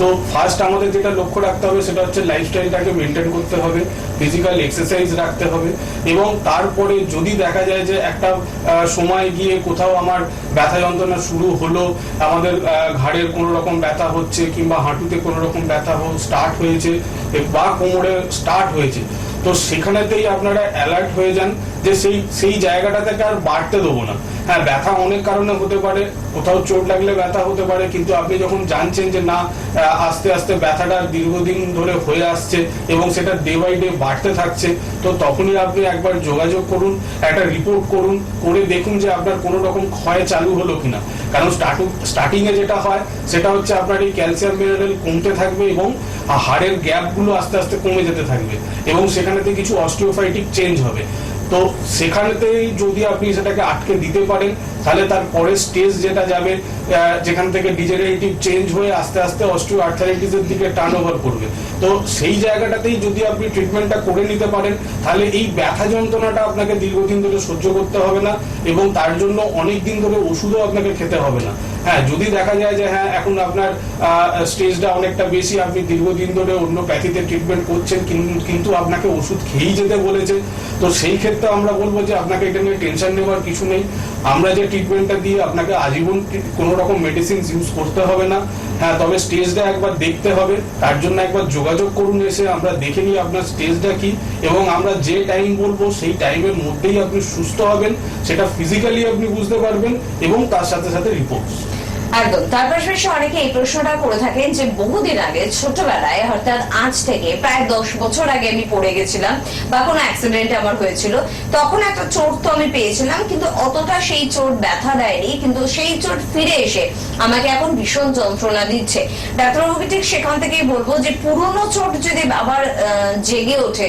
তো ফার্স্ট আমাদের যেটা লক্ষ্য রাখতে হবে সেটা হচ্ছে লাইফস্টাইলটাকে মেনটেন করতে হবে, ফিজিক্যাল এক্সারসাইজ রাখতে হবে, এবং তারপরে যদি দেখা যায় যে একটা সময় গিয়ে কোথাও আমার ব্যথা যন্ত্রণা শুরু হলো, আমাদের ঘাড়ের কোনো রকম ব্যথা হচ্ছে, কিংবা হাঁটুতে কোনো রকম ব্যথা স্টার্ট হয়েছে, বা কোমরে স্টার্ট হয়েছে, তো সেখানেতেই আপনারা অ্যালার্ট হয়ে যান যে সেই জায়গাটা থেকে আর বাড়তে দেবো না। হ্যাঁ, ব্যথা অনেক কারণে হতে পারে, কোথাও চোট লাগলে ব্যথা হতে পারে, কিন্তু আপনি যখন জানছেন যে না আস্তে আস্তে ব্যথাটা দীর্ঘদিন ধরে হয়ে আসছে এবং সেটা ডে বাই ডে বাড়তে থাকছে, তো তখনই আপনি একবার যোগাযোগ করুন, একটা রিপোর্ট করুন, করে দেখুন যে আপনার কোনো রকম ক্ষয় চালু হলো কিনা। কারণ স্টার্টিং এ যেটা হয় সেটা হচ্ছে আপনার এই ক্যালসিয়াম মিনারেল কমতে থাকবে এবং হাড়ের গ্যাপগুলো আস্তে আস্তে কমে যেতে থাকবে, এবং সেখানেতে কিছু অস্টিওফাইটিক চেঞ্জ হবে। তো সেখানেতেই যদি আপনি সেটাকে আটকে দিতে পারেন, তাহলে তার পরের স্টেজ যেটা যাবে, যেখান থেকে ডিজেনারেটিভ চেঞ্জ হয়ে আস্তে আস্তে অস্টিও আর্থারাইটিসের দিকে টার্ন ওভার করবে। তো সেই জায়গাটাতেই যদি আপনি ট্রিটমেন্টটা করে নিতে পারেন, তাহলে এই ব্যথা যন্ত্রণাটা আপনাকে দীর্ঘদিন ধরে সহ্য করতে হবে না, এবং তার জন্য অনেক দিন ধরে ওষুধও আপনাকে খেতে হবে না। হ্যাঁ, যদি দেখা যায় যে হ্যাঁ এখন আপনার স্টেজটা অনেকটা বেশি, আপনি দীর্ঘদিন ধরে অন্য প্যাথিতে ট্রিটমেন্ট করছেন, কিন্তু আপনাকে ওষুধ খেয়েই যেতে বলেছে, তো সেই ক্ষেত্রে আমরা বলবো যে আপনাকে এটা নিয়ে টেনশন নেওয়ার কিছু নেই। আমরা যে ট্রিটমেন্টটা দিয়ে আপনাকে আজীবন কোনো রকম মেডিসিন ইউজ করতে হবে না। হ্যাঁ, তবে স্টেজটা একবার দেখতে হবে, তার জন্য একবার যোগাযোগ করুন, এসে আমরা দেখে নিই আপনার স্টেজটা কি, এবং আমরা যে টাইম বলবো সেই টাইমের মধ্যেই আপনি সুস্থ হবেন, সেটা ফিজিক্যালি আপনি বুঝতে পারবেন, এবং তার সাথে সাথে রিপোর্ট। একদম, তার পাশাপাশি অনেকে এই প্রশ্নটা করে থাকেন যে বহুদিন আগে ছোটবেলায়, অর্থাৎ আজ থেকে প্রায় 10 বছর আগে আমি পড়ে গেছিলাম বা কোনো অ্যাক্সিডেন্ট আমার হয়েছিল, তখন একটা চোট তো আমি পেয়েছিলাম, কিন্তু অতটা সেই চোট ব্যথা দেয়নি, কিন্তু সেই চোট ফিরে এসে আমাকে এখন ভীষণ যন্ত্রণা দিচ্ছে। ডাক্তারবাবুকে ঠিক সেখান থেকেই বলবো যে পুরনো চোট যদি আবার জেগে ওঠে,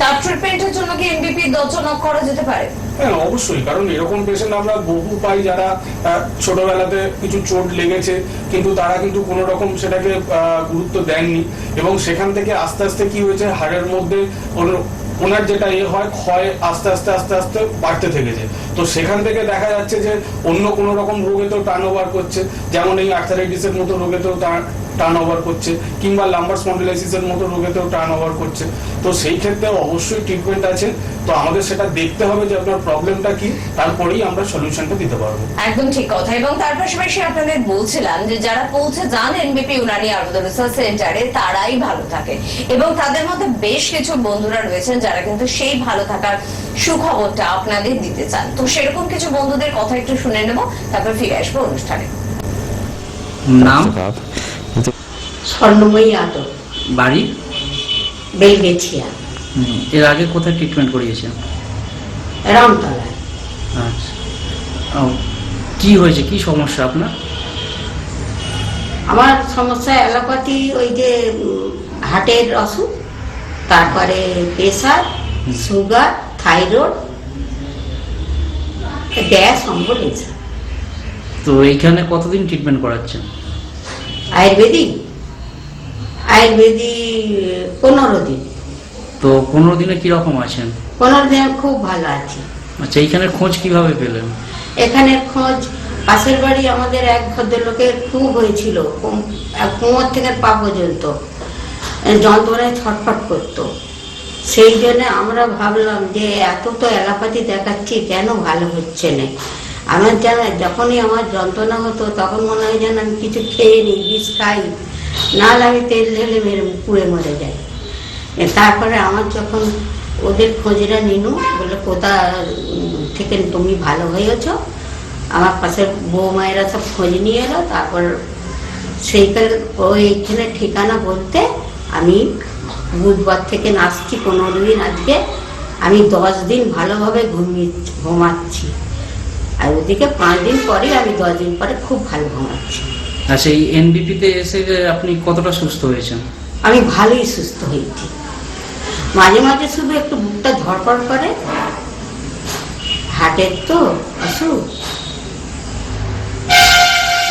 তার ট্রিটমেন্টের জন্য কি এমবিপি দর্শন করা যেতে পারে? হ্যাঁ, অবশ্যই, কারণ এরকম পেশেন্ট আমরা বহু পাই যারা ছোটবেলাতে কিছু চোট লেগেছে, কিন্তু তারা কিন্তু কোনো রকম সেটাকে গুরুত্ব দেননি, এবং সেখান থেকে আস্তে আস্তে কি হয়েছে, হাড়ের মধ্যে ওনার যেটা হয় ক্ষয় আস্তে আস্তে আস্তে আস্তে বাড়তে থেকেছে। তো সেখান থেকে দেখা যাচ্ছে যে অন্য কোনো রকম রোগেতেও টার্ন ওভার করছে, যেমন এই আর্থারাইটিসের মতো রোগেতেও টার্ন ওভার করছে, কিংবা লাম্বার স্পন্ডিলাইসিসের মতো রোগেতেও টার্ন ওভার করছে। তো সেই ক্ষেত্রে অবশ্যই ট্রিটমেন্ট আছে, তো আমাদের সেটা দেখতে হবে যে আপনার প্রবলেমটা কি, তারপরেই আমরা সলিউশনটা দিতে পারবো। একদম ঠিক কথা। এবং তার পাশাপাশি আপনাদের বলছিলাম যে যারা পৌঁছে যান এনবিপি ইউনানি আয়ুর্বেদ রিসার্চ সেন্টারে, তারাই ভালো থাকে, এবং তাদের মধ্যে বেশ কিছু বন্ধুরা রয়েছেন যারা কিন্তু সেই ভালো থাকার সুখবরটা আপনাদের দিতে চান। তো সেরকম কিছু বন্ধুদের কথা একটু শুনে নেব, তারপর ফিরে আসবো অনুষ্ঠানে। নাম? স্বর্ণময়ী আদর, বাড়ি? বেলগেছিয়া। এর আগে কোথায় ট্রিটমেন্ট করিয়েছেন? রামতলায়। আচ্ছা, কি হয়েছে, কি সমস্যা আপনার? আমার সমস্যা অ্যালোপ্যাথি, ওই যে হার্টের অসুখ, তারপরে প্রেসার, সুগার, থাইরয়েড, গ্যাস, অম্বল, এইসব। তো এইখানে কতদিন ট্রিটমেন্ট করাচ্ছেন? আয়ুর্বেদিক 15 দিন। তো 15 দিনে কিরকম আছেন? 15 দিন খুব ভালো আছি। আচ্ছা, এইখানের খোঁজ কিভাবে পেলেন? এখানের খোঁজ, পাশের বাড়ি আমাদের এক ভদ্রলোকের খুব হয়েছিল, কোমর থেকে পা পর্যন্ত যন্ত্রণায় ছটফট করতো। সেই জন্য আমরা ভাবলাম যে এত তো অ্যালোপ্যাথি দেখাচ্ছি, কেন ভালো হচ্ছে না। আমার যখনই আমার যন্ত্রণা হতো তখন মনে হয় যেন আমি কিছু খেয়ে নিই, বিষ খাই, না লাগে তেল ঢেলে পুড়ে মরে যাই। তারপরে আমার যখন ওদের খোঁজটা নিনু, বলে কোথা থেকে তুমি ভালো হয়েছ, আমার পাশের বৌমায়েরা সব খোঁজ নিয়ে এলো। তারপর সেইখানে এইখানে ঠিকানা বলতে আমি বুধবার থেকে আসছি, 15 দিন। আজকে আমি 10 দিন ভালোভাবে ঘুমাচ্ছি, আর ওদিকে 5 দিন পরে আমি 10 দিন পরে খুব ভালো ঘুমাচ্ছি। আচ্ছা, এই এনবিপিতে এসে আপনি কতটা সুস্থ হয়েছেন? আমি ভালোই সুস্থ হয়েছি। মাঝে মাঝে শুধু একটু বুকটা ধড়ফড় করে, হার্টের তো অসুখ।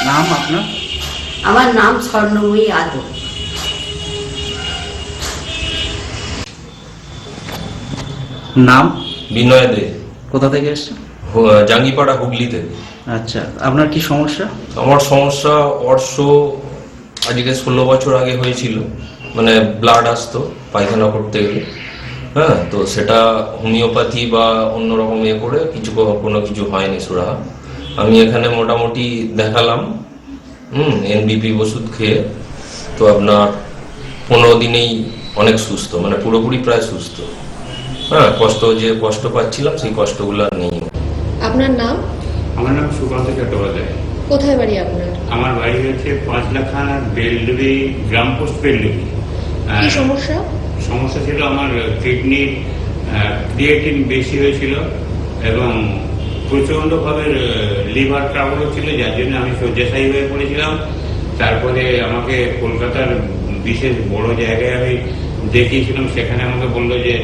নাম আপনার? আমার নাম স্বর্ণময়ী আদর। নাম? বিনয় দে, কোথা থেকে এসছেন? জাঙ্গিপাড়া, হুগলি থেকে। আচ্ছা, আপনার কি সমস্যা? আমার সমস্যা অর্শ আজকে 16 বছর আগে হয়েছিল। মানে ব্লাড আসতো পায়খানা করতে গেলে, হ্যাঁ, তো সেটা হোমিওপ্যাথি বা অন্যরকম করে কোনো কিছু হয়নি সুরাহা। আমি এখানে মোটামুটি দেখালাম, এনবিপি ওষুধ খেয়ে, তো আপনার 15 দিনেই অনেক সুস্থ, মানে পুরোপুরি প্রায় সুস্থ। হ্যাঁ, কষ্ট পাচ্ছিলাম, সেই কষ্টগুলো আর নেই। আপনার নাম? আমার নাম সুকান্ত চট্টোপাধ্যায়। কোথায় বাড়ি আপনার? আমার বাড়ি হচ্ছে 5 লাখানা বেলডুবি, গ্রাম পোস্ট বেলডুবি। কি সমস্যা? সমস্যা ছিল আমার কিডনির ক্রিয়েটিন বেশি হয়েছিল এবং প্রচণ্ডভাবে লিভার ট্রাবল হচ্ছিল, যার জন্য আমি শয্যাশায়ী হয়ে পড়েছিলাম। তারপরে আমাকে কলকাতার বিশেষ বড় জায়গায় আমি দেখিয়েছিলাম, সেখানে আমাকে বললো যে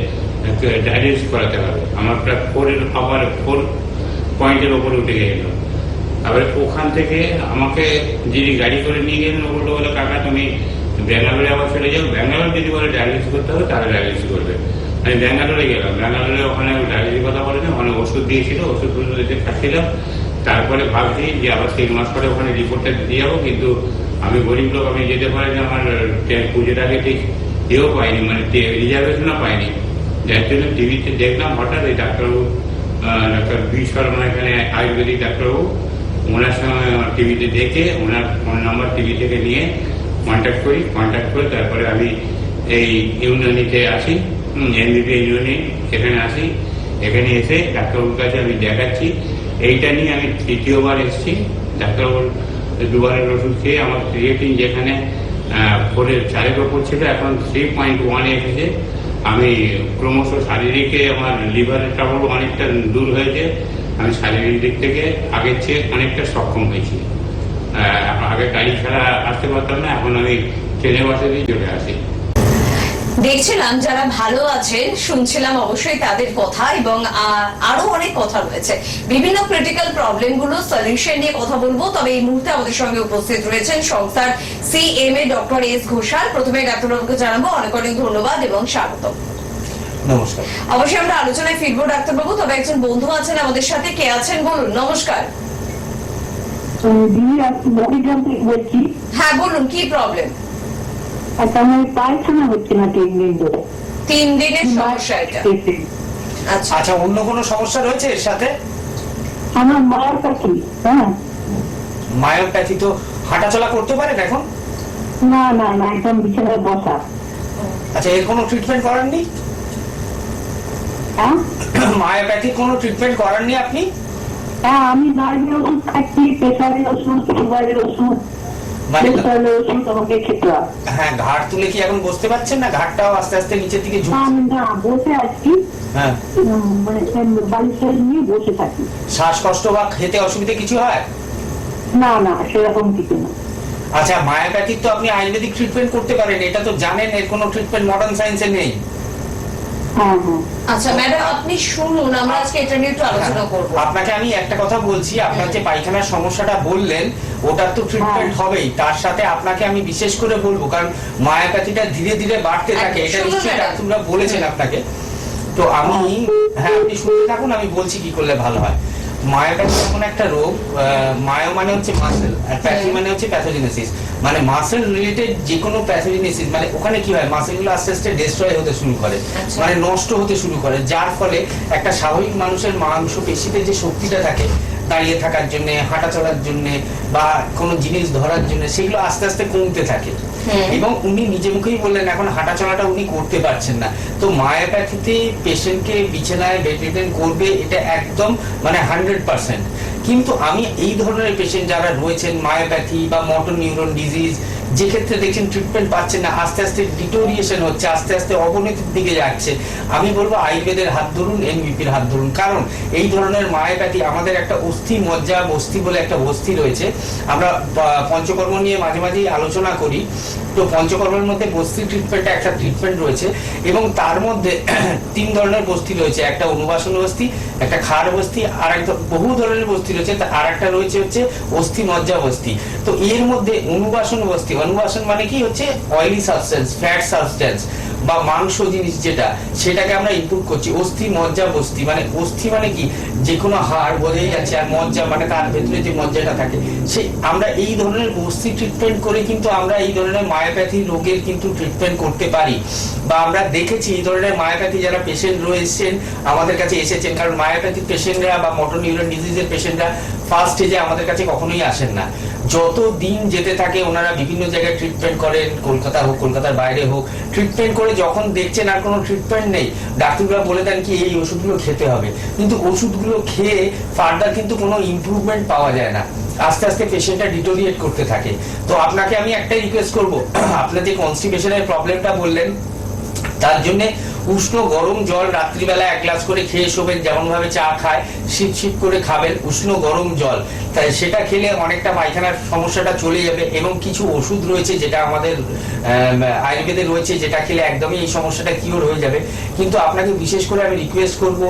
ডায়ালিসিস করাতে হবে। আমার প্রায় 4 পয়েন্টের ওপরে উঠে গেল। তারপরে ওখান থেকে আমাকে যিনি গাড়ি করে নিয়ে গেলেন, ও বললো কাকা তুমি ব্যাঙ্গালোরে আবার চলে যাও, ব্যাঙ্গালোর যদি বলে ডায়ালিসিস করতে হবে তাহলে ডায়ালিসিস করবে। আমি ব্যাঙ্গালোরে গেলাম, ব্যাঙ্গালোরে ওখানে ডায়ালিসিস কথা বলেনি, ওখানে ওষুধ দিয়েছিল, ওষুধগুলো দিতে খাচ্ছিলাম। তারপরে ভাবছি যে আবার 3 মাস পরে ওখানে রিপোর্টটা দিয়ে যাবো, কিন্তু আমি গরিব লোক, আমি যেতে পারিনি। আমার পুজোর আগে ঠিক এও পাইনি, মানে রিজার্ভেশনও পাইনি। যার জন্য টিভিতে দেখলাম হঠাৎ এই ডাক্তারবাবু, ডাক্তার বি শর্মা, এখানে আয়ুর্বেদিক ডাক্তারবাবু, ওনার সঙ্গে টিভিতে দেখে ওনার ফোন নাম্বার টিভি থেকে নিয়ে কন্ট্যাক্ট করে তারপরে আমি এই ইউনানিতে আসি, এনবিপি ইউনানি, এখানে আসি। এখানে এসে ডাক্তারবাবুর কাছে আমি দেখাচ্ছি। এইটা নিয়ে আমি 3য় এসেছি। ডাক্তারবাবুর 2বারের ওষুধ খেয়ে আমার ক্রিয়েটিন যেখানে 4-এর ওপর ছিল, এখন 3.1 এসেছে। আমি ক্রমশ শারীরিকে আমার লিভারের ট্রাবল অনেকটা দূর হয়েছে। আমি শারীরিক দিক থেকে আগের চেয়ে অনেকটা সক্ষম হয়েছি। আগে গাড়ি ছাড়া আসতে পারতাম না, এখন আমি ট্রেনে বাসে দিয়ে চলে আসি। দেখছিলাম যারা ভালো আছে, শুনছিলাম অবশ্যই তাদের কথা, এবং আরো অনেক কথা রয়েছে। বিভিন্ন ক্রিটিক্যাল প্রবলেম গুলো সলিউশন নিয়ে কথা বলবো। তবে এই মুহূর্তে আমাদের সঙ্গে উপস্থিত রয়েছেন সংস্থার CMA ডক্টর এস ঘোষাল। প্রথমে ডাক্তারবাবুকে জানাবো অনেক অনেক ধন্যবাদ এবং স্বাগত। নমস্কার। অবশ্যই আমরা আলোচনায় ফিরবো ডাক্তারবাবু, তবে একজন বন্ধু আছেন আমাদের সাথে। কে আছেন বলুন? নমস্কার। হ্যাঁ বলুন, কি প্রবলেম? পায়খানা হচ্ছে না 3 দিন ধরে। 3 দিনের সমস্যা এটা? আচ্ছা আচ্ছা, অন্য কোনো সমস্যা রয়েছে এর সাথে? আমার মায়ের কাছে। হ্যাঁ, মায়োপ্যাথি তো হাঁটাচলা করতে পারেন এখন? না না না, একদম বিছানায় বসা। আচ্ছা, এর কোনো ট্রিটমেন্ট করাননি? হ্যাঁ, মায়োপ্যাথির কোনো ট্রিটমেন্ট করাননি আপনি? হ্যাঁ, আমি নার্ভের ওষুধ খাচ্ছি, প্রেসারের ওষুধ, সুগারের ওষুধ, মানে তাহলে ওষুধ আমাকে খেতে হয়। হ্যাঁ, ঘাট তুলে কি এখন বসতে পারছেন না? ঘাটটাও আস্তে আস্তে নিচের দিকে ঝুঁকছে। আমি না বসে আছি, হ্যাঁ, মানে বালিশের নিয়ে বসে থাকি। শ্বাসকষ্ট বা খেতে অসুবিধা কিছু হয়? না না, সেরকম কিছু না। আচ্ছা, মায়োপ্যাথিক তো আপনি আয়ুর্বেদিক ট্রিটমেন্ট করতে পারেন, এটা তো জানেন, এর কোনো ট্রিটমেন্ট মডার্ন সায়েন্সে নেই। হ্যাঁ হ্যাঁ। আচ্ছা ম্যাডাম, আপনি শুনুন, আমরা আজকে এটা নিয়ে একটু আলোচনা করবো। আপনাকে আমি একটা কথা বলছি, আপনার যে পায়খানার সমস্যাটা বললেন ওটার তো ট্রিটমেন্ট হবেই, তার সাথে আপনাকে আমি বিশেষ করে বলবো, কারণ মায়োপ্যাথিটা ধীরে ধীরে বাড়তে থাকে, এটা শুনুন নিশ্চয়ই ম্যাডাম। ডাক্তাররা বলেছেন আপনাকে। তো আমি, হ্যাঁ আপনি শুনতে থাকুন, আমি বলছি কি করলে ভালো হয়। মায়োপ্যাথি এমন একটা রোগ, মায়ো মানে হচ্ছে মাসেল, আর প্যাথি মানে হচ্ছে প্যাথোজেনেসিস। মানে মাসেল রিলেটেড যে কোনো প্যাথোজেনেসিস, মানে ওখানে কি হয়, মাসেলগুলো আস্তে আস্তে ডিস্ট্রয় হতে শুরু করে, আচ্ছা। মানে নষ্ট হতে শুরু করে, যার ফলে একটা স্বাভাবিক মানুষের মাংস পেশিতে যে শক্তিটা থাকে দাঁড়িয়ে থাকার জন্য, হাঁটা চলার জন্য বা কোনো জিনিস ধরার জন্য, সেগুলো আস্তে আস্তে কমতে থাকে। এবং উনি নিজে মুখেই বললেন এখন হাঁটা চলাটা উনি করতে পারছেন না। তো মায়োপ্যাথিতে পেশেন্টকে বিছানায় বেডরিডেন করবে, এটা একদম মানে 100%। কিন্তু আমি এই ধরনের পেশেন্ট যারা রয়েছেন মায়োপ্যাথি বা মোটর নিউরন ডিজিজ, যে ক্ষেত্রে দেখছেন ট্রিটমেন্ট পাচ্ছেন না, আস্তে আস্তে ডিটোরিয়েশন হচ্ছে, আস্তে আস্তে অবনতির দিকে যাচ্ছে, আমি বলবো আয়ুর্বেদের হাত ধরুন, এনবিপির হাত ধরুন। কারণ এই ধরনের মায়োপ্যাথি, আমাদের একটা অস্থি মজ্জা বস্তি বলে একটা বস্তি রয়েছে, আমরা পঞ্চকর্ম নিয়ে মাঝে মাঝেই আলোচনা করি। তো পঞ্চকর্মের মধ্যে বস্তি ট্রিটমেন্টটা একটা ট্রিটমেন্ট রয়েছে, এবং তার মধ্যে 3 ধরনের বস্তি রয়েছে, একটা অনুবাসন বস্তি, একটা খাড় বস্তি, আর একটা বহু ধরনের বস্তি রয়েছে, আর একটা রয়েছে হচ্ছে অস্থি মজ্জা বস্তি। তো এর মধ্যে অনুবাসন বস্তি, অনুবাসন মানে কি হচ্ছে অয়েলি সাবস্টেন্স, ফ্যাট সাবস্টেন্স বা মাংস জিনিস যেটা, সেটাকে আমরা ইনপুট করছি। অস্থি মজ্জা বস্তি মানে, অস্থি মানে কি যে কোনো হাড় বোঝাই যাচ্ছে, আর মজ্জা মানে তার ভেতরে যে মজ্জাটা থাকে, সে আমরা এই ধরনের বস্তি ট্রিটমেন্ট করে কিন্তু আমরা এই ধরনের মায়োপ্যাথি রোগের কিন্তু ট্রিটমেন্ট করতে পারি। বা আমরা দেখেছি এই ধরনের মায়োপ্যাথি যারা পেশেন্ট রয়েছেন আমাদের কাছে এসেছেন, কারণ মায়োপ্যাথি পেশেন্টরা বা মোটর নিউরন ডিজিজের পেশেন্টরা ফার্স্ট স্টেজে আমাদের কাছে কখনোই আসেন না। যত দিন যেতে থাকে ওনারা বিভিন্ন জায়গায় ট্রিটমেন্ট করেন, কলকাতা হোক কলকাতার বাইরে হোক, ট্রিটমেন্ট করে যখন দেখছেন আর কোনো ট্রিটমেন্ট নেই, ডাক্তাররা বলে দেন কি এই ওষুধগুলো খেতে হবে, কিন্তু ওষুধগুলো খেয়ে ফার্দার কিন্তু কোনো ইমপ্রুভমেন্ট পাওয়া যায় না, আস্তে আস্তে পেশেন্টটা ডিটোরিয়েট করতে থাকে। তো আপনাকে আমি একটাই রিকোয়েস্ট করবো, আপনার যে কনস্টিপেশনের প্রবলেমটা বললেন, তার জন্য উষ্ণ গরম জল রাত্রিবেলা 1 গ্লাস করে খেয়ে শোবেন, যেমন ভাবে চা খায় শীত শীত করে খাবেন উষ্ণ গরম জল, তাই সেটা খেলে অনেকটা পায়খানার সমস্যাটা চলে যাবে। এবং কিছু ওষুধ রয়েছে যেটা আমাদের আয়ুর্বেদে রয়েছে, যেটা খেলে একদমই এই সমস্যাটা কিওর হয়ে যাবে। কিন্তু আপনাকে বিশেষ করে আমি রিকোয়েস্ট করব,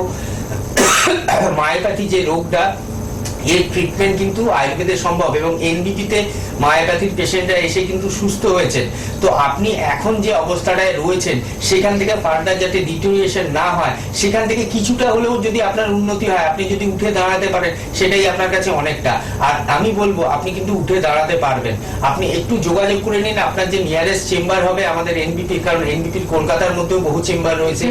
মায়োপ্যাথি যে রোগটা, এর ট্রিটমেন্ট কিন্তু আয়ুর্বেদে সম্ভব, এবং এনবিপিতে মায়োপ্যাথির পেশেন্টরা এসে কিন্তু সুস্থ হয়েছেন। তো আপনি এখন যে অবস্থাটায় রয়েছেন সেখান থেকে ফার্দার যাতে ডিটোরিয়েশন না হয়, সেখান থেকে কিছুটা হলেও যদি আপনার উন্নতি হয়, আপনি যদি উঠে দাঁড়াতে পারেন, সেটাই আপনার কাছে অনেকটা। আর আমি বলবো আপনি কিন্তু উঠে দাঁড়াতে পারবেন। আপনি একটু যোগাযোগ করে নিন আপনার যে নিয়ারেস্ট চেম্বার হবে আমাদের এনবিপির, কারণ এনবিপির কলকাতার মধ্যেও বহু চেম্বার রয়েছে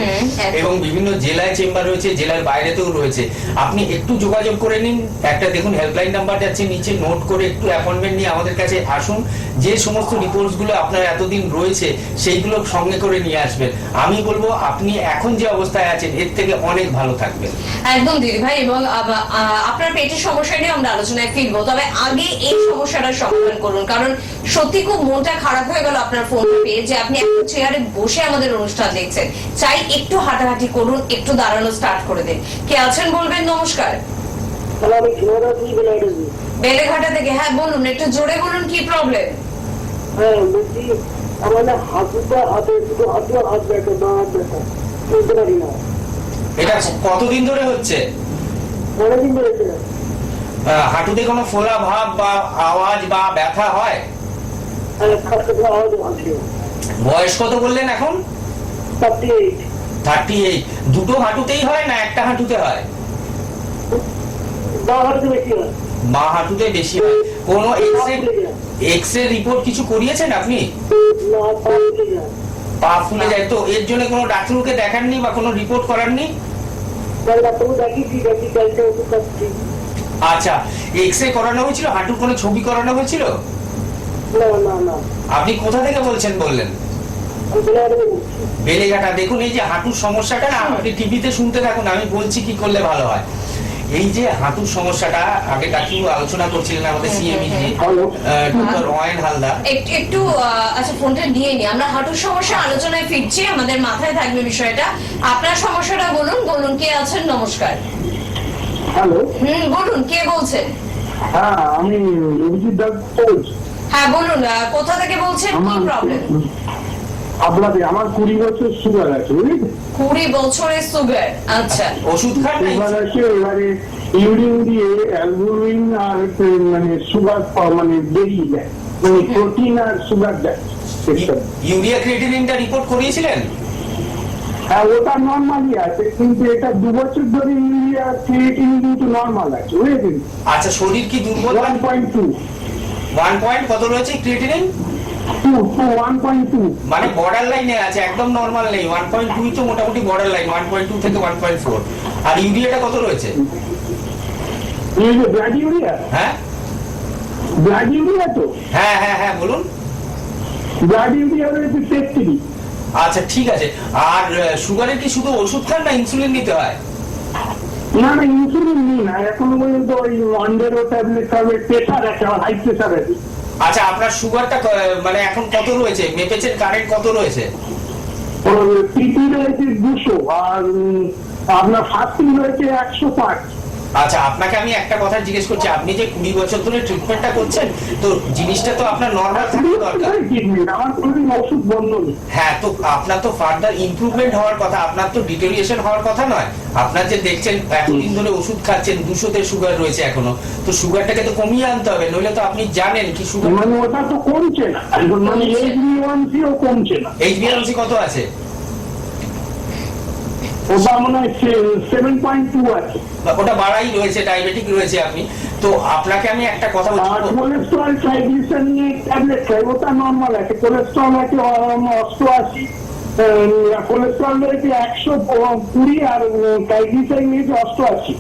এবং বিভিন্ন জেলায় চেম্বার রয়েছে, জেলার বাইরেতেও রয়েছে। আপনি একটু যোগাযোগ করে নিন, একটা দেখুন হেল্পলাইন নাম্বার যাচ্ছে নিচে, নোট করে একটু অ্যাপয়েন্টমেন্ট নিয়ে আমাদের কাছে আসুন। যে সমস্ত রিপোর্টস গুলো আপনার এতদিন রয়েছে সেইগুলো সঙ্গে করে নিয়ে আসবেন। আমি বলবো আপনি এখন যে অবস্থায় আছেন এর থেকে অনেক ভালো থাকবেন। একদম দিদি ভাই, এবং আপনার পেটের সমস্যা নিয়ে আমরা আলোচনায় ফিরবো, তবে আগে এই সমস্যাটার সমাধান করুন, কারণ সত্যি খুব মনটা খারাপ হয়ে গেল আপনার ফোন পেয়ে, যে আপনি একটা চেয়ারে বসে আমাদের অনুষ্ঠান দেখছেন। চাই একটু হাঁটাহাঁটি করুন, একটু দাঁড়ানো স্টার্ট করে দিন। কে আছেন বলবেন? নমস্কার, বেলেঘাটা থেকে। হ্যাঁ বলুন, একটু জোরে বলুন, কি প্রবলেম? হ্যাঁ বলছি, আমাদের হাতে হাত ব্যথা, বা হাত ব্যথা, চলতে পারি না। এটা কতদিন ধরে হচ্ছে? অনেকদিন ধরে। হাঁটুতে কোনো ফোলা ভাব বা আওয়াজ বা ব্যথা হয়? বয়স কত বললেন এখন? 38। দুটো হাঁটুতেই হয় না একটা হাঁটুতে হয়? বাঁ হাঁটুতে বেশি হয়। কোনো এক্সরে রিপোর্ট কিছু করিয়েছেন আপনি? পা ফুলে যায় তো, এর জন্য কোনো ডাক্তারকে দেখাননি বা কোনো রিপোর্ট করাননি? আচ্ছা, এক্সরে করানো হয়েছিল? হাঁটুর কোনো ছবি করানো হয়েছিল? আপনি কোথা থেকে বলছেন বললেন? বেলেঘাটা। দেখুন এই যে হাঁটুর সমস্যাটা না, আপনি টিভিতে শুনতে থাকুন, আমি বলছি কি করলে ভালো হয়। এই যে হাঁটুর সমস্যাটা আগে ডাক্তারবাবু আলোচনা করছিলেন আমাদের সিএমই ডক্টর অয়ন হালদার। একটু আচ্ছা ফোনটা নিয়ে নি, আমরা হাঁটুর সমস্যা আলোচনায় ফিরছি, আমাদের মাথায় থাকবে বিষয়টা। আপনার সমস্যাটা বলুন, বলুন কে আছেন? নমস্কার। হ্যালো, বলুন কে বলছেন? হ্যাঁ আমি অভিজিৎ ডাক্তার বলছি। হ্যাঁ বলুন, কোথা থেকে বলছেন, কি প্রবলেম? আপনাদের আমার 20 বছর সুগার আছে, বুঝলেন? 20 বছরের সুগার, আচ্ছা। ওষুধ খান নাই? সুগার আছে, এবারে ইউরিন দিয়ে অ্যালবুমিন আর মানে সুগার মানে বেরিয়ে যায়, মানে প্রোটিন আর সুগার যায়। ইউরিয়া ক্রিয়েটিনিনটা রিপোর্ট করিয়েছিলেন? হ্যাঁ ওটা নর্মালি আছে, কিন্তু এটা 2 বছর ধরে ইউরিয়া ক্রিয়েটিন কিন্তু নর্মাল আছে, বুঝলেন? আচ্ছা, শরীর কি দুর্বল? 1.2 1 পয়েন্ট কত রয়েছে ক্রিয়েটিনিন? 1.2 মানে বর্ডার লাইনে আছে, একদম নরমাল নেই। 1.2 তো মোটামুটি বর্ডার লাইন, 1.2 থেকে 1.4। আর ইউরিয়াটা কত রয়েছে? ব্লাড ইউরিয়া, হ্যাঁ ব্লাড ইউরিয়া তো হ্যাঁ হ্যাঁ হ্যাঁ বলুন। ব্লাড ইউরিয়া রয়েছে 33। আচ্ছা ঠিক আছে। আর সুগারের কি শুধু ওষুধ খান না ইনসুলিন নিতে হয়? না না, ইনসুলিন নিই না এখনো পর্যন্ত। ওই অন্ডেরও ট্যাবলেট খাবে, প্রেশার আছে, হাই প্রেশার আছে। আচ্ছা, আপনার সুগারটা মানে এখন কত রয়েছে? মেপেছেন কারেন্ট কত রয়েছে? পিপি রয়েছে 200 আর আপনার ফাস্টিং রয়েছে 105। আচ্ছা, আপনাকে আমি একটা কথা জিজ্ঞেস করছি, আপনি যে 20 বছর ধরে ট্রিটমেন্টটা করছেন, তো জিনিসটা তো আপনার নর্মাল থাকা দরকার। আমার কোনোদিন ওষুধ বন্ধ নেই। হ্যাঁ, তো আপনার তো ফার্দার ইমপ্রুভমেন্ট হওয়ার কথা, আপনার তো ডিটোরিয়েশন হওয়ার কথা নয়। আপনার যে দেখছেন এতদিন ধরে ওষুধ খাচ্ছেন, 200-তে সুগার রয়েছে এখনো, তো সুগারটাকে তো কমিয়ে আনতে হবে, নইলে তো আপনি জানেন কি সুগার মানে ওটা তো কমছে না, মানে HbA1c-ও কমছে না। HbA1c কত আছে? ওটা মনে হয় 7.2 আছে। ওটা বাড়াই রয়েছে, ডায়াবেটিক রয়েছে আপনি। তো আপনাকে আমি একটা কথা আর বলছি, কোলেস্ট্রল ট্রাইগ্লিসারাইড ট্যাবলেট খাই, ওটা নর্মাল আছে। কোলেস্ট্রল আছে 88, কোলেস্ট্রল রয়েছে 120 আর ট্রাইগ্লিসারাইড 88।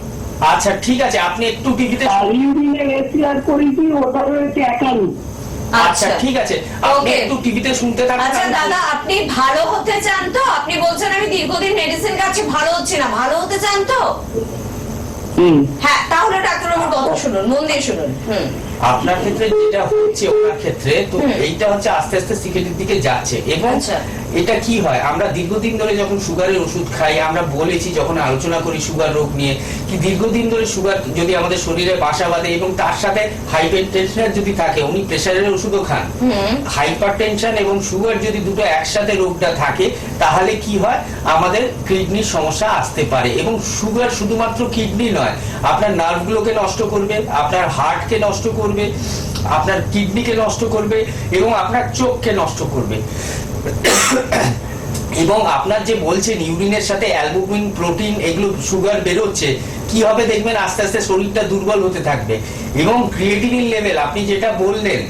আচ্ছা ঠিক আছে, আপনি একটু টিভিতে। আর ইউরিনের এসিআর করেছি, ওটা রয়েছে 51। আচ্ছা ঠিক আছে, আপনি Okay. একটু টিভিতে শুনতে থাকুন। আচ্ছা দাদা, আপনি ভালো হতে চান তো? আপনি বলছেন আমি দীর্ঘদিন মেডিসিন খাচ্ছি, ভালো হচ্ছে না, ভালো হতে চান তো? হ্যাঁ, তাহলে ডাক্তারবাবুর কথা শুনুন, মন দিয়ে শুনুন। আপনার ক্ষেত্রে যেটা হচ্ছে, ওনার ক্ষেত্রে তো এইটা হচ্ছে আস্তে আস্তে সিগারেটের দিকে যাচ্ছে। এবং আচ্ছা। এটা কি হয়, আমরা দীর্ঘদিন ধরে যখন সুগারের ওষুধ খাই, আমরা বলেছি যখন আলোচনা করি সুগার রোগ নিয়ে, কি দীর্ঘদিন ধরে সুগার যদি আমাদের শরীরে বাসা বাঁধে এবং তার সাথে হাইপার টেনশন যদি থাকে, উনি প্রেশারের ওষুধও খান, হাইপার টেনশন এবং সুগার যদি দুটো একসাথে রোগটা থাকে, তাহলে কি হয়, আমাদের কিডনির সমস্যা আসতে পারে। এবং সুগার শুধুমাত্র কিডনি নয়, আপনার নার্ভগুলোকে নষ্ট করবে, আপনার হার্টকে নষ্ট করবে, আপনার কিডনিকে নষ্ট করবে এবং আপনার চোখকে নষ্ট করবে। এবং আপনার যে বলছেন ইউরিনের সাথে অ্যালবুমিন, প্রোটিন, এগুলো সুগার বেরোচ্ছে, কি হবে দেখবেন আস্তে আস্তে শরীরটা দুর্বল হতে থাকবে। এবং ক্রিয়েটিনিন লেভেল আপনি যেটা বললেন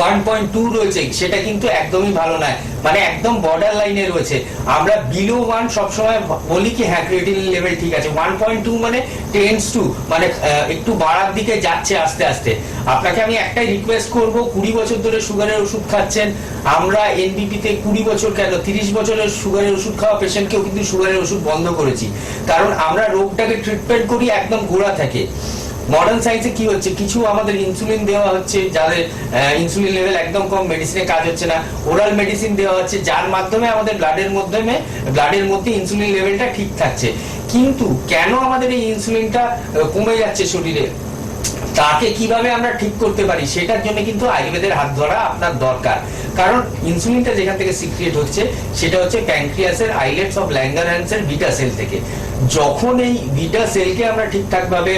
1.2 রয়েছে, সেটা কিন্তু একদমই ভালো নয়, মানে একদম বর্ডার লাইনে রয়েছে। আমরা বিলো 1 সবসময় বলি কি হ্যাঁ ক্রিয়েটিনিন লেভেল ঠিক আছে। 1.2 মানে টেন্স টু, মানে একটু বাড়ার দিকে যাচ্ছে আস্তে আস্তে। আপনাকে আমি একটাই রিকোয়েস্ট করব, 20 বছর ধরে সুগারের ওষুধ খাচ্ছেন, আমরা এনবিপিতে 20 বছর কেন 30 বছরের সুগারের ওষুধ খাওয়া পেশেন্টকেও কিন্তু সুগারের ওষুধ বন্ধ করেছি, কারণ আমরা রোগটাকে ট্রিটমেন্ট করি একদম গোড়া থেকে। মডার্ন সায়েন্সে কি হচ্ছে, কিছু আমাদের ইনসুলিন দেওয়া হচ্ছে, যাদের ইনসুলিন লেভেল একদম কম, মেডিসিনে কাজ হচ্ছে না, ওরাল মেডিসিন দেওয়া হচ্ছে, যার মাধ্যমে আমাদের ব্লাডের মধ্যে ইনসুলিন লেভেলটা ঠিক থাকছে। কিন্তু কেন আমাদের এই ইনসুলিনটা কমে যাচ্ছে শরীরে, তাকে কিভাবে আমরা ঠিক করতে পারি, সেটার জন্য কিন্তু আয়ুর্বেদের হাত ধরা আপনার দরকার। কারণ ইনসুলিনটা যেখান থেকে সিক্রিয়েট হচ্ছে, সেটা হচ্ছে প্যানক্রিয়াসের আইলেটস অফ ল্যাঙ্গারহ্যান্সের বিটা সেল থেকে। যখন এই বিটা সেলকে আমরা ঠিকঠাক ভাবে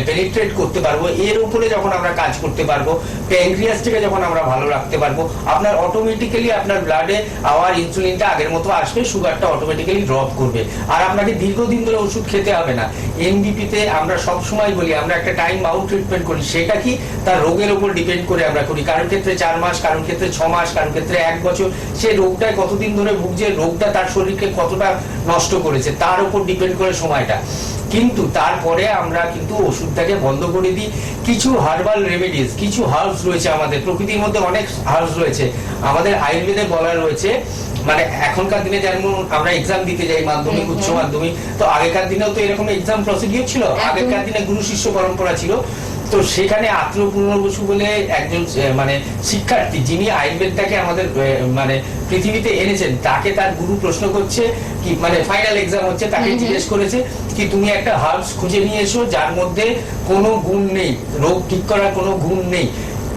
পেনিট্রেট করতে পারবো, এর উপরে যখন আমরা কাজ করতে পারবো, প্যানক্রিয়াসটাকে যখন আমরা ভালো রাখতে পারবো, আপনার অটোমেটিক্যালি আপনার ব্লাডে আবার ইনসুলিনটা আগের মতো আসবে, সুগারটা অটোমেটিক্যালি ড্রপ করবে, আর আপনাকে দীর্ঘদিন ধরে ওষুধ খেতে হবে না। এনবিপিতে আমরা সব সময় বলি আমরা একটা টাইম বাউন্ড ট্রিটমেন্ট করি, সেটা কি তার রোগের উপর ডিপেন্ড করে আমরা করি। কারোর ক্ষেত্রে 4 মাস, কারোর ক্ষেত্রে 6 মাস, কারোর ক্ষেত্রে 1 বছর, সে রোগটায় কতদিন ধরে ভুগছে, রোগটা তার শরীরকে কতটা নষ্ট করেছে, তার উপর ডিপেন্ড করে সময়টা। কিন্তু তারপরে আমরা কিন্তু ওষুধটাকে বন্ধ করে দিই। কিছু হার্বাল রেমেডিস, কিছু হার্বস রয়েছে আমাদের প্রকৃতির মধ্যে, অনেক হার্বস রয়েছে, আমাদের আয়ুর্বেদে বলা রয়েছে মানে এখনকার দিনে যেমন আমরা এক্সাম দিতে যাই মাধ্যমিক উচ্চ মাধ্যমিক, তো আগেকার দিনেও তো এরকম এক্সাম প্রসিডিউর ছিল, আগেকার দিনে গুরু শিষ্য পরম্পরা ছিল। তো সেখানে আত্মপূর্ণ বসু বলে একজন মানে শিক্ষার্থী, যিনি আয়ুর্বেদটাকে আমাদের মানে পৃথিবীতে এনেছেন, তাকে তার গুরু প্রশ্ন করছে কি, মানে ফাইনাল এক্সাম হচ্ছে, তাকে জিজ্ঞেস করেছে কি তুমি একটা হার্বস খুঁজে নিয়ে এসো যার মধ্যে কোনো গুণ নেই, রোগ ঠিক করার কোনো গুণ নেই।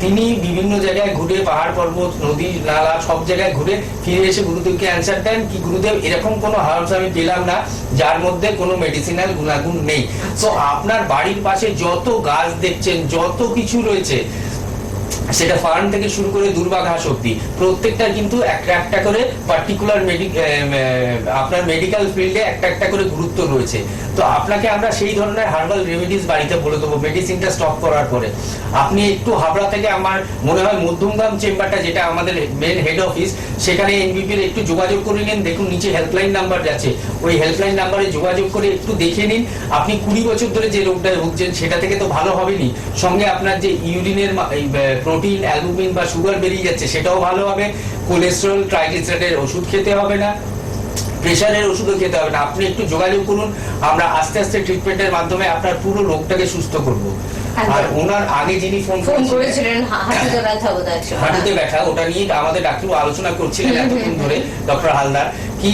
তিনি বিভিন্ন জায়গায় ঘুরে, পাহাড় পর্বত নদী নালা সব জায়গায় ঘুরে ফিরে এসে গুরুদেবকে অ্যান্সার দেন কি গুরুদেব এরকম কোনো হার্বস আমি পেলাম না যার মধ্যে কোনো মেডিসিনাল গুণাগুণ নেই। তো আপনার বাড়ির পাশে যত গাছ দেখছেন, যত কিছু রয়েছে, সেটা ফার্ম থেকে শুরু করে দুর্বা ঘাস অব্দি, প্রত্যেকটা কিন্তু একটা একটা করে পার্টিকুলার আপনার মেডিকেল ফিল্ডে একটা একটা করে গুরুত্ব রয়েছে। তো আপনাকে আমরা সেই ধরনের হার্বাল রেমেডিস বাড়িতে বলে দেবো মেডিসিনটা স্টপ করার পরে। আপনি একটু হাবড়া থেকে আমার মনে হয় মধ্যমগ্রাম চেম্বারটা, যেটা আমাদের মেন হেড অফিস, সেখানে এনবিপির একটু যোগাযোগ করে নিন। দেখুন নিচে হেল্পলাইন নাম্বার যাচ্ছে, ওই হেল্পলাইন নাম্বারে যোগাযোগ করে একটু দেখে নিন। আপনি 20 বছর ধরে যে রোগটায় ভুগছেন সেটা থেকে তো ভালো হবেনি, সঙ্গে আপনার যে ইউরিনের প্রোটিন, অ্যালবুমিন বা সুগার বেরিয়ে যাচ্ছে সেটাও ভালো হবে। কোলেস্টেরল, ট্রাইগ্লিসারাইডের ওষুধ খেতে হবে না, প্রেশারের ওষুধও খেতে হবে না। আপনি একটু যোগাযোগ করুন, আমরা আস্তে আস্তে ট্রিটমেন্টের মাধ্যমে আপনার পুরো রোগটাকে সুস্থ করব। আর ওনার আগে যিনি ফোন করেছিলেন হাঁটুতে ব্যথা, হাঁটুতে ব্যথা, ওটা নিয়ে আমাদের ডাক্তার আলোচনা করছিলেন এতক্ষণ ধরে, ডক্টর হালদার, কি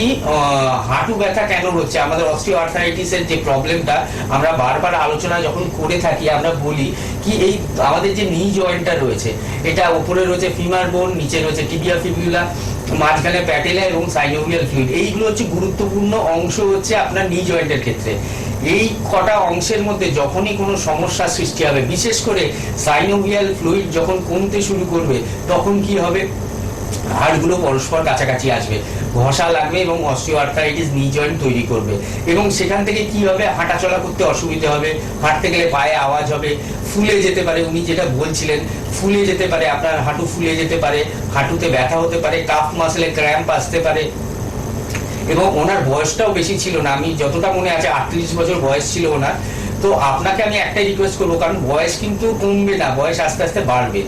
হাঁটু ব্যথা কেন হচ্ছে, আমাদের অস্টিওআর্থারাইটিসের যে প্রবলেমটা আমরা বারবার আলোচনা যখন করে থাকি, আমরা বলি কি এই আমাদের যে নি জয়েন্টটা রয়েছে, এটা উপরে রয়েছে ফিমার বোন, নিচে রয়েছে টিবিয়া ফিবিউলা, মাঝখানে প্যাটেলা এবং সাইনোভিয়াল ফ্লুইড। এইগুলো হচ্ছে গুরুত্বপূর্ণ অংশ হচ্ছে আপনার নি জয়েন্টের ক্ষেত্রে। এই কটা অংশের মধ্যে যখনই কোনো সমস্যা সৃষ্টি হবে, বিশেষ করে সাইনোভিয়াল ফ্লুইড যখন কমতে শুরু করবে, তখন কি হবে, হাড়গুলো পরস্পর কাছাকাছি আসবে, ঘষা লাগবে এবং অস্টিওআর্থারাইটিস নি জয়েন্ট তৈরি করবে। এবং সেখান থেকে কি হবে, হাঁটাচলা করতে অসুবিধা হবে, হাঁটতে গেলে পায়ে আওয়াজ হবে, ফুলে যেতে পারে, উনি যেটা বলছিলেন ফুলে যেতে পারে, আপনার হাঁটু ফুলে যেতে পারে, হাঁটুতে ব্যথা হতে পারে, কাফ মাসলে ক্র্যাম্প আসতে পারে। এবং ওনার বয়সটাও বেশি ছিল না, আমি যতটা মনে আছে 38 বছর বয়স ছিল ওনার। তো আপনাকে আমি একটাই রিকোয়েস্ট করবো, কারণ বয়স কিন্তু কমবে না, বয়স আস্তে আস্তে বাড়বে।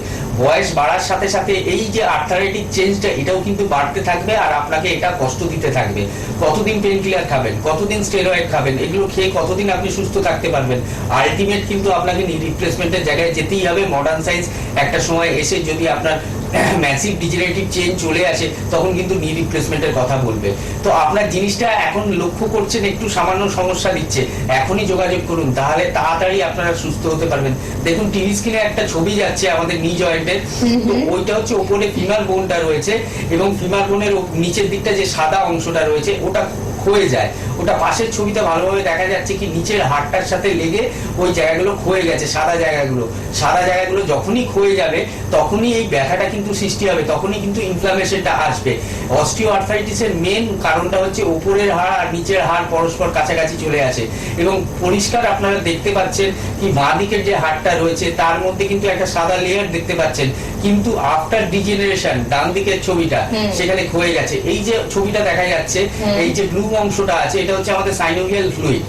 বয়স বাড়ার সাথে সাথে এই যে আর্থারাইটিক চেঞ্জটা, এটাও কিন্তু বাড়তে থাকবে আর আপনাকে এটা কষ্ট দিতে থাকবে। কতদিন পেন কিলার খাবেন, কতদিন স্টেরয়েড খাবেন, এগুলো খেয়ে কতদিন আপনি সুস্থ থাকতে পারবেন? আলটিমেট কিন্তু আপনাকে নি রিপ্লেসমেন্টের জায়গায় যেতেই হবে। মডার্ন সায়েন্স একটা সময় এসে যদি আপনার ম্যাসিভ ডিজেনারেটিভ চেঞ্জ চলে আসে, তখন কিন্তু নি রিপ্লেসমেন্টের কথা বলবে। তো আপনার জিনিসটা এখন লক্ষ্য করছেন একটু সামান্য সমস্যা দিচ্ছে, এখনই যোগাযোগ করুন, তাহলে তাড়াতাড়ি আপনারা সুস্থ হতে পারবেন। দেখুন টিভি স্ক্রিনে একটা ছবি যাচ্ছে আমাদের নি জয়েন্টের, তো ওইটা হচ্ছে ওপরে ফিমার বোনটা রয়েছে এবং ফিমার বোনের নিচের দিকটা যে সাদা অংশটা রয়েছে ওটা ক্ষয়ে যায়। ওটা পাশের ছবিতে ভালোভাবে দেখা যাচ্ছে কি নিচের হাড়টার সাথে লেগে ওই জায়গাগুলো ক্ষয়ে গেছে, সাদা জায়গাগুলো যখনই ক্ষয়ে যাবে তখনই এই ব্যথাটা কিন্তু সৃষ্টি হবে, তখনই কিন্তু ইনফ্লামেশনটা আসবে। অস্টিওআর্থারাইটিসের মেন কারণটা হচ্ছে উপরের হাড় আর নিচের হাড় পরস্পর কাছাকাছি চলে আসে। এবং পরিষ্কার আপনারা দেখতে পাচ্ছেন কি বাঁ দিকের যে হাড়টা রয়েছে তার মধ্যে কিন্তু একটা সাদা লেয়ার দেখতে পাচ্ছেন, কিন্তু আফটার ডিজেনারেশন ডান দিকের ছবিটা সেখানে ক্ষয়ে গেছে। এই যে ছবিটা দেখা যাচ্ছে, এই যে ব্লু অংশটা আছে, এটা হচ্ছে আমাদের সাইনোভিয়াল ফ্লুইড।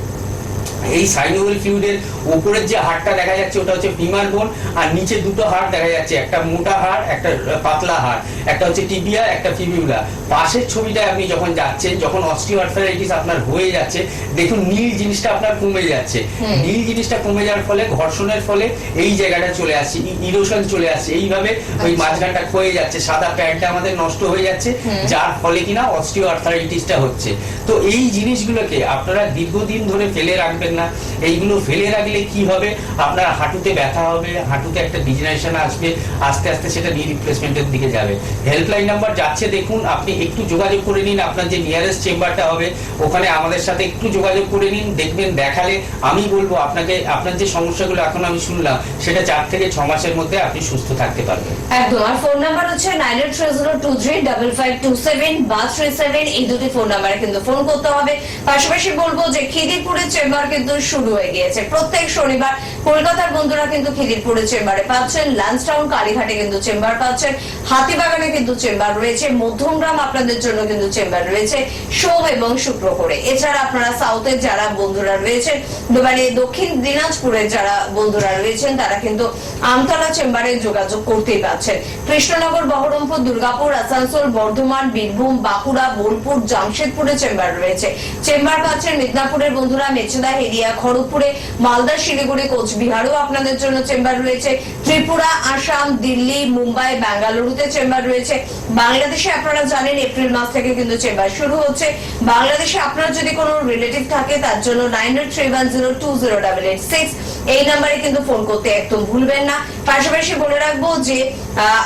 এই সাইনোভিয়াল ফ্লুইডের উপরের যে হাড়টা দেখা যাচ্ছে ওটা হচ্ছে ফিমার বোন, আর নিচে দুটো হাড় দেখা যাচ্ছে, একটা মোটা হাড়, একটা পাতলা হাড়, একটা হচ্ছে টিবিয়া, একটা ফিবিউলা। পাশের ছবিটায় আপনি যখন যাচ্ছেন, যখন অস্টিওআর্থারাইটিস আপনার হয়ে যাচ্ছে, দেখুন নীল জিনিসটা আপনার কমে যাচ্ছে। নীল জিনিসটা কমে যাওয়ার ফলে ঘর্ষণের ফলে এই জায়গাটা চলে আসছে, ইরোশন চলে আসছে, এইভাবে ওই মাঝখানটা ক্ষয়ে যাচ্ছে, সাদা প্যাডটা আমাদের নষ্ট হয়ে যাচ্ছে, যার ফলে কিনা অস্টিওআর্থারাইটিসটা হচ্ছে। তো এই জিনিসগুলোকে আপনারা দীর্ঘদিন ধরে ফেলে রাখবেন না। এইগুলো ফেলে রাখলে কি হবে, আপনার হাঁটুতে ব্যথা হবে, হাঁটুতে একটা ডিজেনারেশন আসবে, আস্তে আস্তে সেটা নি রিপ্লেসমেন্টের দিকে যাবে। হেল্পলাইন নাম্বার যাচ্ছে দেখুন, আপনি একটু যোগাযোগ করে নিন, আপনার যে নিয়ারেস্ট চেম্বারটা হবে ওখানে আমাদের সাথে একটু যোগাযোগ করে নিন। দেখবেন দেখালে আমি বলবো আপনাকে, আপনার যে সমস্যাগুলো এখন আমি শুনলাম সেটা 4 থেকে 6 মাসের মধ্যে আপনি সুস্থ থাকতে পারবেন। একদম। আর ফোন নাম্বার হচ্ছে 9830235527 বা 37, এই দুটি ফোন নাম্বারে কিন্তু ফোন করতে হবে। পাশাপাশি বলবো যে খিদিরপুরের চেম্বার কিন্তু কিন্তু শুরু হয়ে গিয়েছে। প্রত্যেক শনিবার কলকাতার বন্ধুরা কিন্তু খিদিরপুরে চেম্বারে পাচ্ছেন, লান্সটাউন কালীঘাটে কিন্তু চেম্বার পাচ্ছেন, হাতিবাগানে কিন্তু চেম্বার রয়েছে, মধ্যমগ্রাম আপনাদের জন্য কিন্তু চেম্বার রয়েছে সোম এবং শুক্র করে। এছাড়া আপনারা সাউথের যারা বন্ধুরা রয়েছেন, মানে দক্ষিণ দিনাজপুরের যারা বন্ধুরা রয়েছেন, তারা কিন্তু আমতলা চেম্বারে যোগাযোগ করতেই পাচ্ছেন। কৃষ্ণনগর, বহরমপুর, দুর্গাপুর, আসানসোল, বর্ধমান, বীরভূম, বাঁকুড়া, বোলপুর, জামশেদপুরে চেম্বার রয়েছে। চেম্বার পাচ্ছেন মিদনাপুরের বন্ধুরা, মেচেদা, হেরিয়া, খড়গপুরে, মালদা, শিলিগুড়ি, কোচবিহারও আপনাদের জন্য চেম্বার রয়েছে। ত্রিপুরা, আসাম, দিল্লি, মুম্বাই, বেঙ্গালুরুতে চেম্বার রয়েছে। বাংলাদেশে আপনারা জানেন এপ্রিল মাস থেকে কিন্তু চেম্বার শুরু হচ্ছে। বাংলাদেশে আপনার যদি কোনো রিলেটিভ থাকে তার জন্য 9831020886 এই নাম্বারে কিন্তু ফোন করতে একদম ভুলবেন না। পাশাপাশি বলে রাখবো যে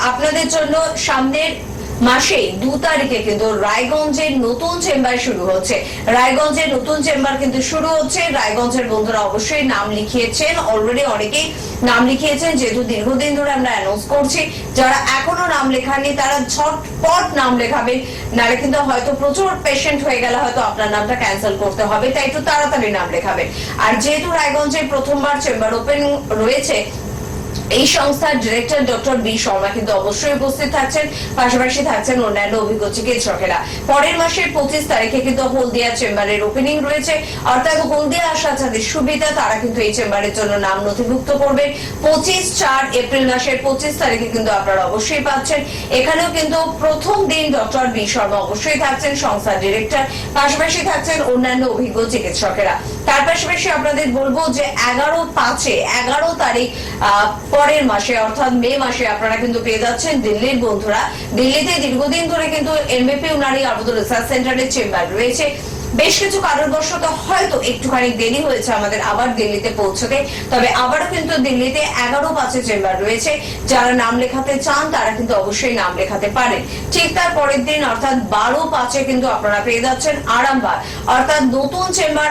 আপনাদের জন্য সামনের মাসে 2 তারিখে কিন্তু রায়গঞ্জের নতুন চেম্বার শুরু হচ্ছে। রায়গঞ্জের নতুন চেম্বার কিন্তু শুরু হচ্ছে। রায়গঞ্জের বন্ধুরা অবশ্যই নাম লিখিয়েছেন, অলরেডি অনেকেই নাম লিখিয়েছেন, যেহেতু দীর্ঘদিন ধরে আমরা অ্যানাউন্স করছি। যারা এখনো নাম লেখাননি তারা ঝটপট নাম লেখাবেন, নাহলে কিন্তু হয়তো প্রচুর পেশেন্ট হয়ে গেলে হয়তো আপনার নামটা ক্যান্সেল করতে হবে, তাই একটু তাড়াতাড়ি নাম লেখাবেন। আর যেহেতু রায়গঞ্জে প্রথমবার চেম্বার ওপেন রয়েছে, এই সংস্থার ডিরেক্টর ডক্টর বি শর্মা কিন্তু অবশ্যই উপস্থিত থাকছেন, পাশাপাশি থাকছেন অন্যান্য অভিজ্ঞ চিকিৎসকেরা। পরের মাসের 25 তারিখে কিন্তু হলদিয়া চেম্বারের ওপেনিং রয়েছে, অর্থাৎ হলদিয়া আসা যাদের সুবিধা তারা কিন্তু এই চেম্বারের জন্য নাম নথিভুক্ত করবেন। 25-4 এপ্রিল মাসের 25 তারিখে কিন্তু আপনারা অবশ্যই পাচ্ছেন। এখানেও কিন্তু প্রথম দিন ডক্টর বি শর্মা অবশ্যই থাকছেন, সংস্থার ডিরেক্টর, পাশাপাশি থাকছেন অন্যান্য অভিজ্ঞ চিকিৎসকেরা। তার পাশাপাশি আপনাদের বলবো যে 11 তারিখ পরের মাসে অর্থাৎ মে মাসে আপনারা কিন্তু পেয়ে যাচ্ছেন দিল্লির বন্ধুরা। দিল্লিতে দীর্ঘদিন ধরে কিন্তু এমবিপি উনারি আবুদুল রিসার্চ সেন্টারের চেম্বার রয়েছে। বেশ কিছু কারণবশত হয়তো একটুখানি দেরি হয়েছে আমাদের আবার দিল্লিতে পৌঁছতে, তবে আবারও কিন্তু দিল্লিতে 11-5 চেম্বার রয়েছে। যারা নাম লেখাতে চান তারা কিন্তু অবশ্যই নাম লেখাতে পারেন। ঠিক তার পরের দিন অর্থাৎ 12-5 কিন্তু আপনারা পেয়ে যাচ্ছেন আরামবাগ, অর্থাৎ নতুন চেম্বার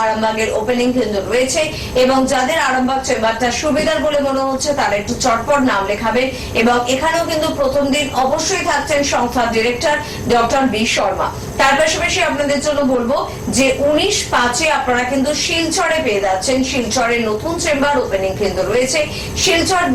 আরামবাগের ওপেনিং কিন্তু রয়েছে। এবং যাদের আরামবাগ চেম্বারটা সুবিধার বলে মনে হচ্ছে তারা একটু চটপট নাম লেখাবেন। এবং এখানেও কিন্তু প্রথম দিন অবশ্যই থাকছেন সংস্থার ডিরেক্টর ডক্টর বি শর্মা। তার পাশাপাশি আপনাদের জন্য বলবো যে 19-5 আপনারা কিন্তু শিলচরে পেয়ে যাচ্ছেন। শিলচরের নতুন চেম্বার ওপেনিং কিন্তু রয়েছে। শিলচর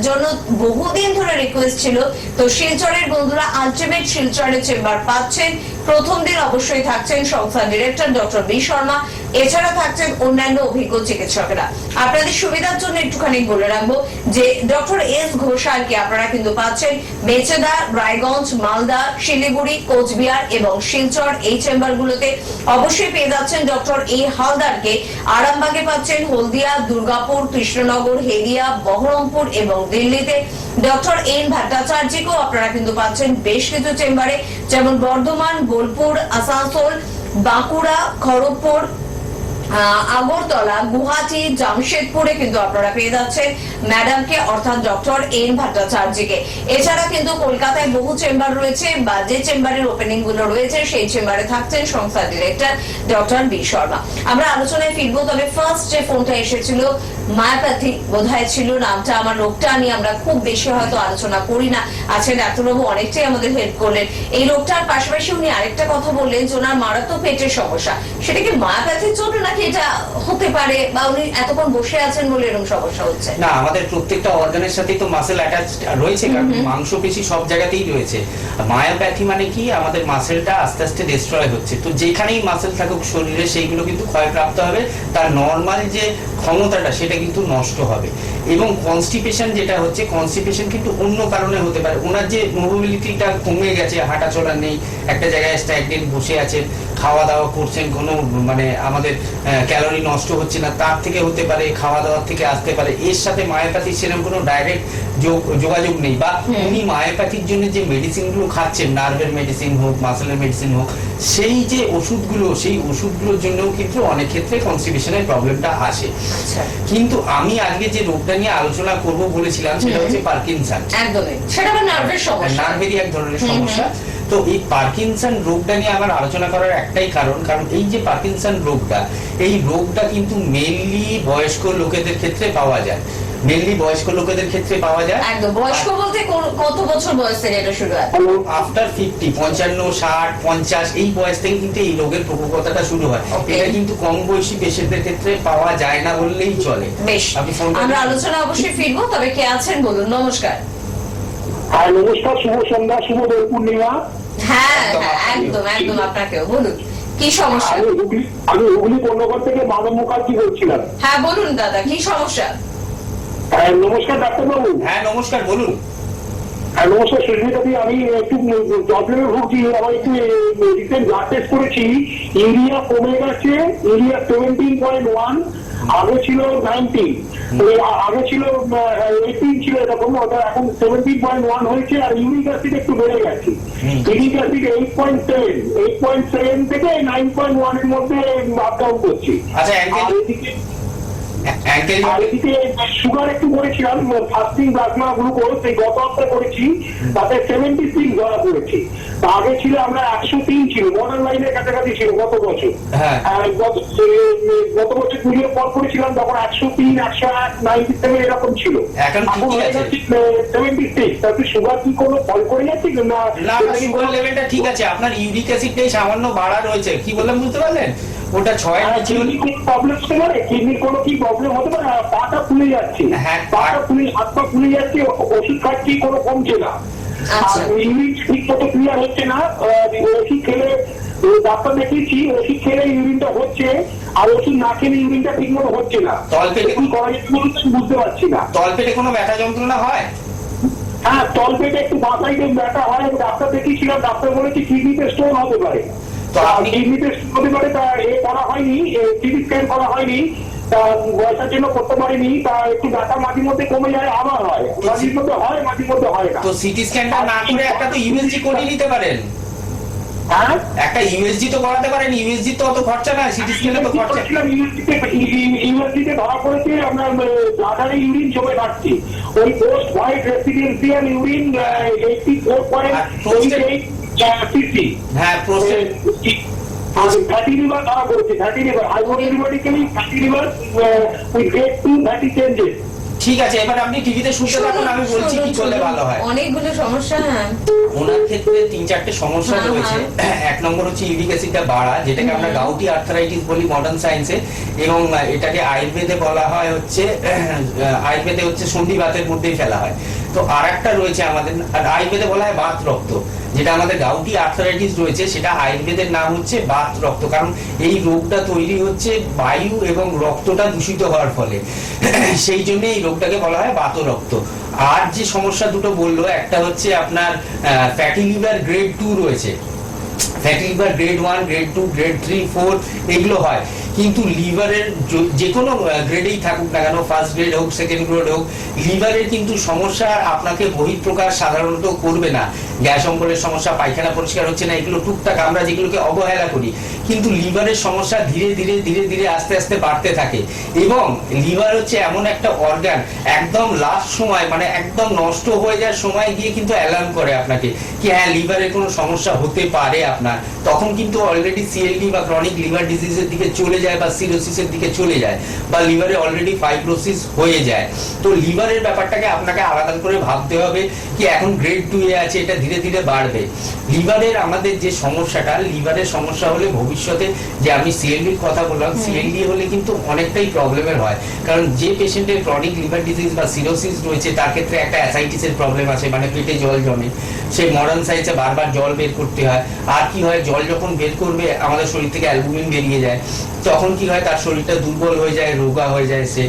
জন্য বহুদিন ধরে রিকোয়েস্ট ছিল, তো শিলচরের বন্ধুরা আলটিমেট শিলচরের চেম্বার পাচ্ছেন। প্রথম দিন অবশ্যই থাকছেন সংস্থার ডিরেক্টর ডক্টর বি শর্মা, এছাড়া থাকছেন অন্যান্য অভিজ্ঞ চিকিৎসকেরা। আপনাদের সুবিধার জন্য একটুখানি বলে রাখবো যে ডক্টর এস ঘোষালকে আপনারা কিন্তু পাচ্ছেন মেচেদা, রায়গঞ্জ, মালদা, শিলিগুড়ি, কোচবিহার এবং শিলচর এই চেম্বারগুলোতে। অবশ্যই পেয়ে যাচ্ছেন ডক্টর এ হালদারকে আরামবাগে পাচ্ছেন, হলদিয়া, দুর্গাপুর, কৃষ্ণনগর, হেদিয়া, বহরমপুর এবং দিল্লিতে। ডক্টর এন ভট্টাচার্যকেও আপনারা কিন্তু পাচ্ছেন বেশ কিছু চেম্বারে, যেমন বর্ধমান, বোলপুর, আসানসোল, বাঁকুড়া, খড়গপুর, আগরতলা, গুয়াহাটি, জামশেদপুরে কিন্তু আপনারা পেয়ে যাচ্ছেন ম্যাডামকে অর্থাৎ ডক্টর এন ভট্টাচার্যকে। এছাড়া কিন্তু কলকাতায় বহু চেম্বার রয়েছে, বা যে চেম্বারের ওপেনিং গুলো রয়েছে সেই চেম্বারে থাকছেন সংস্থার ডিরেক্টর ডক্টর বি শর্মা। আমরা আলোচনায় ফিরবো, তবে ফার্স্ট যে ফোনটা এসেছিল মায়াপ্যাথি বোধহয় ছিল নামটা, আমার রোগটা নিয়ে আমরা খুব বেশি হয়তো আলোচনা করি না। আজকে ডাক্তারবাবু অনেকটাই আমাদের হেল্প করলেন এই রোগটার পাশাপাশি। উনি আরেকটা কথা বললেন যে ওনার মারাত্মক পেটের সমস্যা, সেটা কি মায়াপ্যাথির জন্য নাকি এটা হতে পারে, বা উনি এতক্ষণ বসে আছেন বলে এরকম সমস্যা হচ্ছে? না, আমাদের প্রত্যেকটা অর্গানের সাথেই তো মাসেল অ্যাটাচ রয়েছে, কারণ মাংসপেশি সব জায়গাতেই রয়েছে। মায়োপ্যাথি মানে কি, আমাদের মাসেলটা আস্তে আস্তে ডিস্ট্রয় হচ্ছে, তো যেখানেই মাসেল থাকুক শরীরে সেইগুলো কিন্তু ক্ষয়প্রাপ্ত হবে, তার নর্মাল যে ক্ষমতাটা সেটা কিন্তু নষ্ট হবে। এবং কনস্টিপেশন যেটা হচ্ছে, কনস্টিপেশন কিন্তু অন্য কারণে হতে পারে। ওনার যে মোবিলিটিটা কমে গেছে, হাঁটা চলা নেই, একটা জায়গায় স্ট্যাগনেন্ট বসে আছেন, খাওয়া দাওয়া করছেন, কোনো মানে আমাদের ক্যালোরি নষ্ট হচ্ছে না, তার থেকে হতে পারে, খাওয়া দাওয়ার থেকে আসতে পারে। এর সাথে মায়োপ্যাথির সেরকম কোনো ডাইরেক্ট যোগাযোগ নেই, বা উনি মায়োপ্যাথির জন্য যে মেডিসিনগুলো খাচ্ছেন, নার্ভের মেডিসিন হোক, মাসেলের মেডিসিন হোক, সেই যে ওষুধগুলো, সেই ওষুধগুলোর জন্যও কিন্তু অনেক ক্ষেত্রে কনস্টিপেশনের প্রবলেমটা আসে। কিন্তু আমি আজকে যে রোগটা নিয়ে আলোচনা করব বলেছিলাম সেটা হচ্ছে পার্কিনসন। একদমই, সেটা নার্ভের সমস্যা, নার্ভেরই এক ধরনের সমস্যা। তো এই পার্কিনসন রোগটা নিয়ে আমার আলোচনা করার একটাই কারণ এই যে পার্কিনসন রোগটা, এই রোগটা কিন্তু মেইনলি বয়স্ক লোকেদের ক্ষেত্রে পাওয়া যায়। মেনলি বয়স্ক লোকেদের ক্ষেত্রে পাওয়া যায়। একদম বয়স্ক বলতে কত বছর বয়স থেকে এটা শুরু হয়? আফটার 50, 55, 60, 50 এই বয়স থেকে কিন্তু এই রোগের প্রকোপতাটা শুরু হয়। Okay. এটা কিন্তু কম বয়সী পেশেন্টদের ক্ষেত্রে পাওয়া যায় না বললেই চলে। বেশ, আপনি ফোন আমরা আলোচনা অবশ্যই ফিরবো, তবে কে আছেন বলুন। নমস্কার। হ্যাঁ নমস্কার, শুভ সন্ধ্যা, শুভ দোল পূর্ণিমা। হ্যাঁ একদম একদম, আপনাকেও বলুন কি সমস্যা। আমি হুগলি পণ্যগর থেকে মানব মুখার্জি বলছিলাম। হ্যাঁ বলুন দাদা, কি সমস্যা? হ্যাঁ নমস্কার ডাক্তারবাবু। হ্যাঁ নমস্কার, বলুন। হ্যাঁ নমস্কার সুস্মিতাদি, আমি একটু প্রবলেমে ভুগছি। আমার একটু রিসেন্ট ব্লাড টেস্ট করেছি, ইউরিয়া কমে গেছে, ইউরিয়া 17.1, আগে ছিল 19, আগে ছিল 18 ছিল এরকম, ওটা এখন 17.1 হয়েছে। আর ইউরিক অ্যাসিড একটু বেড়ে গেছে, ইউরিক অ্যাসিড 8.7 থেকে 9.1 এর মধ্যে আপ ডাউন করছি। আচ্ছা, আর এদিকে সুগার একটু করেছিলাম, ফাস্টিং প্লাজমা গ্লুকোজ এই গত হপ্তাহে করেছি, তাতে 76 ধরা পড়েছি। আগে ছিল আমরা 103 ছিল, বর্ডার লাইনের কাছাকাছি ছিল গত বছর। আর গত বছর পুজোর পর করেছিলাম তখন 103, 108, 97 এরকম ছিল। এখন হয়ে যাচ্ছে 76। তাতে সুগার কি কোনো ফল করে যাচ্ছে না? সুগার লেভেলটা ঠিক আছে, আপনার ইউরিক অ্যাসিডটাই সামান্য বাড়া রয়েছে। কি বললাম বুঝতে পারলেন? ওটা 6 ছিল। প্রবলেম হতে পারে, কিডনির কোনো কি প্রবলেম হতে পারে? পাটা ফুলে যাচ্ছে, হ্যাঁ, পাটা ফুলে, হাত পা ফুলে যাচ্ছে, ওষুধ খাচ্ছি কোনো কমছে না। আচ্ছা। আর ইউরিন ঠিক মতো ক্লিয়ার হচ্ছে না। ওষুধ খেলে, ডাক্তার দেখিয়েছি, ওষুধ খেলে ইউরিনটা হচ্ছে, আর ওষুধ না খেলে ইউরিনটা ঠিক মতো হচ্ছে না। তলপেটে কি করা যাবে বলুন, বুঝতে পারছি না। তলপেটে কোনো ব্যথা যন্ত্রণা হয়? হ্যাঁ তলপেটে একটু বাঁ সাইডে ব্যথা হয়, ডাক্তার দেখিয়েছিলাম, ডাক্তার বলেছে কিডনিতে স্টোন হতে পারে। কিডনিতে স্টোন হতে পারে, তা করা হয়নি, সিটি স্ক্যান করা হয়নি, তা বয়সের জন্য করতে পারিনি। তা একটু ব্যথা মাঝে মধ্যে কমে যায়, আবার হয়, মাঝে মধ্যে হয়, মাঝে মধ্যে হয় না। তো সিটি স্ক্যানটা না করে একটা তো ইউএসজি করিয়ে নিতে পারেন। হ্যাঁ একটা ইউএসজি তো করাতে পারেন, ইউএসজি তো অত খরচা না, সিটি স্ক্যানে তো খরচা। ইউনিভার্সিটিতে ধরা পড়েছে আমরা ব্লাডারে ইউরিন জমে থাকছি, ওই post void residual urine 84.88 cc. হ্যাঁ, প্রোস্টেট ফ্যাটি লিভার ধরা পড়েছে, ফ্যাটি লিভার, হাইপোথিরিমেটিক্যালি fatty liver with grade 2 fatty changes. ঠিক আছে, এবার আপনি টিভিতে শুনতে থাকুন, আমি বলছি কি করলে ভালো হয়। অনেকগুলো সমস্যা। ওনার ক্ষেত্রে 3-4টে সমস্যা রয়েছে। এক নম্বর হচ্ছে ইউরিক অ্যাসিডটা বাড়া, যেটাকে আমরা গাউটি আর্থারাইটিস বলি মডার্ন সায়েন্সে, এবং এটাকে আয়ুর্বেদে বলা হয় হচ্ছে, আয়ুর্বেদে হচ্ছে সন্ধিবাতের মধ্যেই ফেলা হয়। তো আর একটা রয়েছে আমাদের, আয়ুর্বেদে বলা হয় বাত রক্ত, যেটা আমাদের গাউটি আর্থারাইটিস রয়েছে, সেটা আয়ুর্বেদের নাম হচ্ছে বাত রক্ত। কারণ এই রোগটা তৈরি হচ্ছে বায়ু এবং রক্তটা দূষিত হওয়ার ফলে, সেই জন্য এই রোগটাকে বলা হয় বাত রক্ত। আর যে সমস্যা দুটো বললো, একটা হচ্ছে আপনার ফ্যাটি লিভার গ্রেড 2 রয়েছে। Fatty liver grade 1, grade 2, grade 3, 4 এগুলো হয়। কিন্তু লিভারের যে কোনো গ্রেডেই থাকুক না কেন, ফার্স্ট গ্রেড হোক, সেকেন্ড গ্রেড হোক, লিভারের কিন্তু সমস্যা আপনাকে বহিঃপ্রকাশ সাধারণত করবে না। গ্যাস অম্বলের সমস্যা, পায়খানা পরিষ্কার হচ্ছে না, এগুলো টুকটাক আমরা যেগুলোকে অবহেলা করি। কিন্তু লিভারের সমস্যা ধীরে ধীরে ধীরে ধীরে আস্তে আস্তে বাড়তে থাকে। এবং লিভার হচ্ছে এমন একটা অর্গান, একদম লাস্ট সময়, মানে একদম নষ্ট হয়ে যাওয়ার সময় গিয়ে কিন্তু অ্যালার্ম করে আপনাকে কি হ্যাঁ লিভারের কোনো সমস্যা হতে পারে আপনার। তখন কিন্তু অলরেডি সিএলডি বা ক্রনিক লিভার ডিজিজের দিকে চলে যায়, বা সিরোসিসের দিকে চলে যায়, বা লিভারে অলরেডি ফাইব্রোসিস হয়ে যায়। তো লিভারের ব্যাপারটাকে আপনাকে আলাদা করে ভাবতে হবে কি এখন গ্রেড 2 এ আছে, এটা ধীরে ধীরে বাড়বে। লিভারের আমাদের যে সমস্যাটা, লিভারের সমস্যা হলে ভবিষ্যতে, যে আমি সিএলডির কথা বললাম, সিএলডি হলে কিন্তু অনেকটাই প্রবলেমের হয়। কারণ যে পেশেন্টের ক্রনিক লিভার ডিজিজ বা সিরোসিস রয়েছে, তার ক্ষেত্রে একটা অ্যাসাইটিসের প্রবলেম আছে, মানে পেটে জল জমে, সেই মডার্ন সায়েন্সে বারবার জল বের করতে হয়। আর কি হয়, জল যখন বের করবে আমাদের শরীর থেকে অ্যালবুমিন বেরিয়ে যায়, তখন কি হয় তার শরীরটা দুর্বল হয়ে যায়, রোগা হয়ে যায় সে।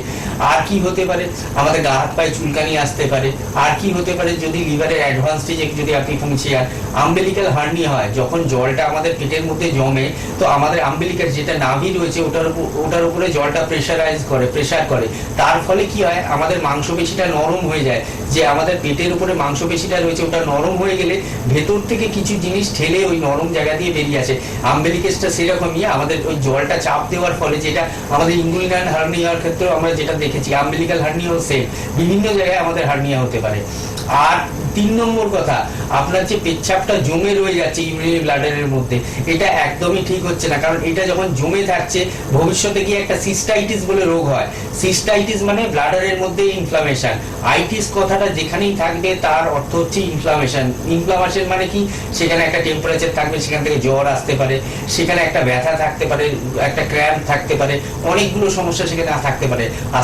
আর কি হতে পারে, আমাদের গা হাত পায়ে চুলকানি আসতে পারে। আর কি হতে পারে, যদি লিভারের অ্যাডভান্স স্টেজে যদি আপনি পৌঁছে যান, আম্বেলিক্যাল হার্নি হয়। যখন জলটা আমাদের পেটের মধ্যে জমে, তো আমাদের আম্বেলিক্যাল যেটা নাভি রয়েছে, ওটার উপরে জলটা প্রেসার করে। তার ফলে কি হয়, আমাদের মাংসপেশিটা নরম হয়ে যায়। যে আমাদের পেটের উপরে মাংসপেশিটা রয়েছে, ওটা নরম হয়ে গেলে ভেতর থেকে কিছু জিনিস ঠেলে ওই নরম জায়গা দিয়ে বেরিয়ে আসে। আম্বেলিকেসটা সেরকমই, আমাদের ওই জলটা চাপ দেওয়ার ফলে, যেটা আমাদের ইনগুইনাল হার্নিয়ার ক্ষেত্রেও আমরা যেটা দেখেছি, আম্বিলিক্যাল হার্নিয়াও সেম, বিভিন্ন জায়গায় আমাদের হার্নিয়া হতে পারে। আর 3 নম্বর কথা, আপনার যে পেচ্ছাপটা জমে রয়ে যাচ্ছে ইউরিনারি ব্লাডারের মধ্যে, এটা একদমই ঠিক হচ্ছে না। কারণ এটা যখন জমে থাকছে, ভবিষ্যতে গিয়ে একটা সিস্টাইটিস বলে রোগ হয়। সিস্টাইটিস মানে ব্লাডারের মধ্যে ইনফ্লামেশন। আইটিস কথাটা যেখানেই থাকবে তার অর্থ হচ্ছে ইনফ্লামেশন। ইনফ্লামেশন মানে কি, সেখানে একটা টেম্পারেচার থাকবে, সেখান থেকে জ্বর আসতে পারে, সেখানে একটা ব্যথা থাকতে পারে, একটা ক্র্যাম্প থাকতে পারে, অনেকগুলো সমস্যা সেখানে থাকতে পারে। আর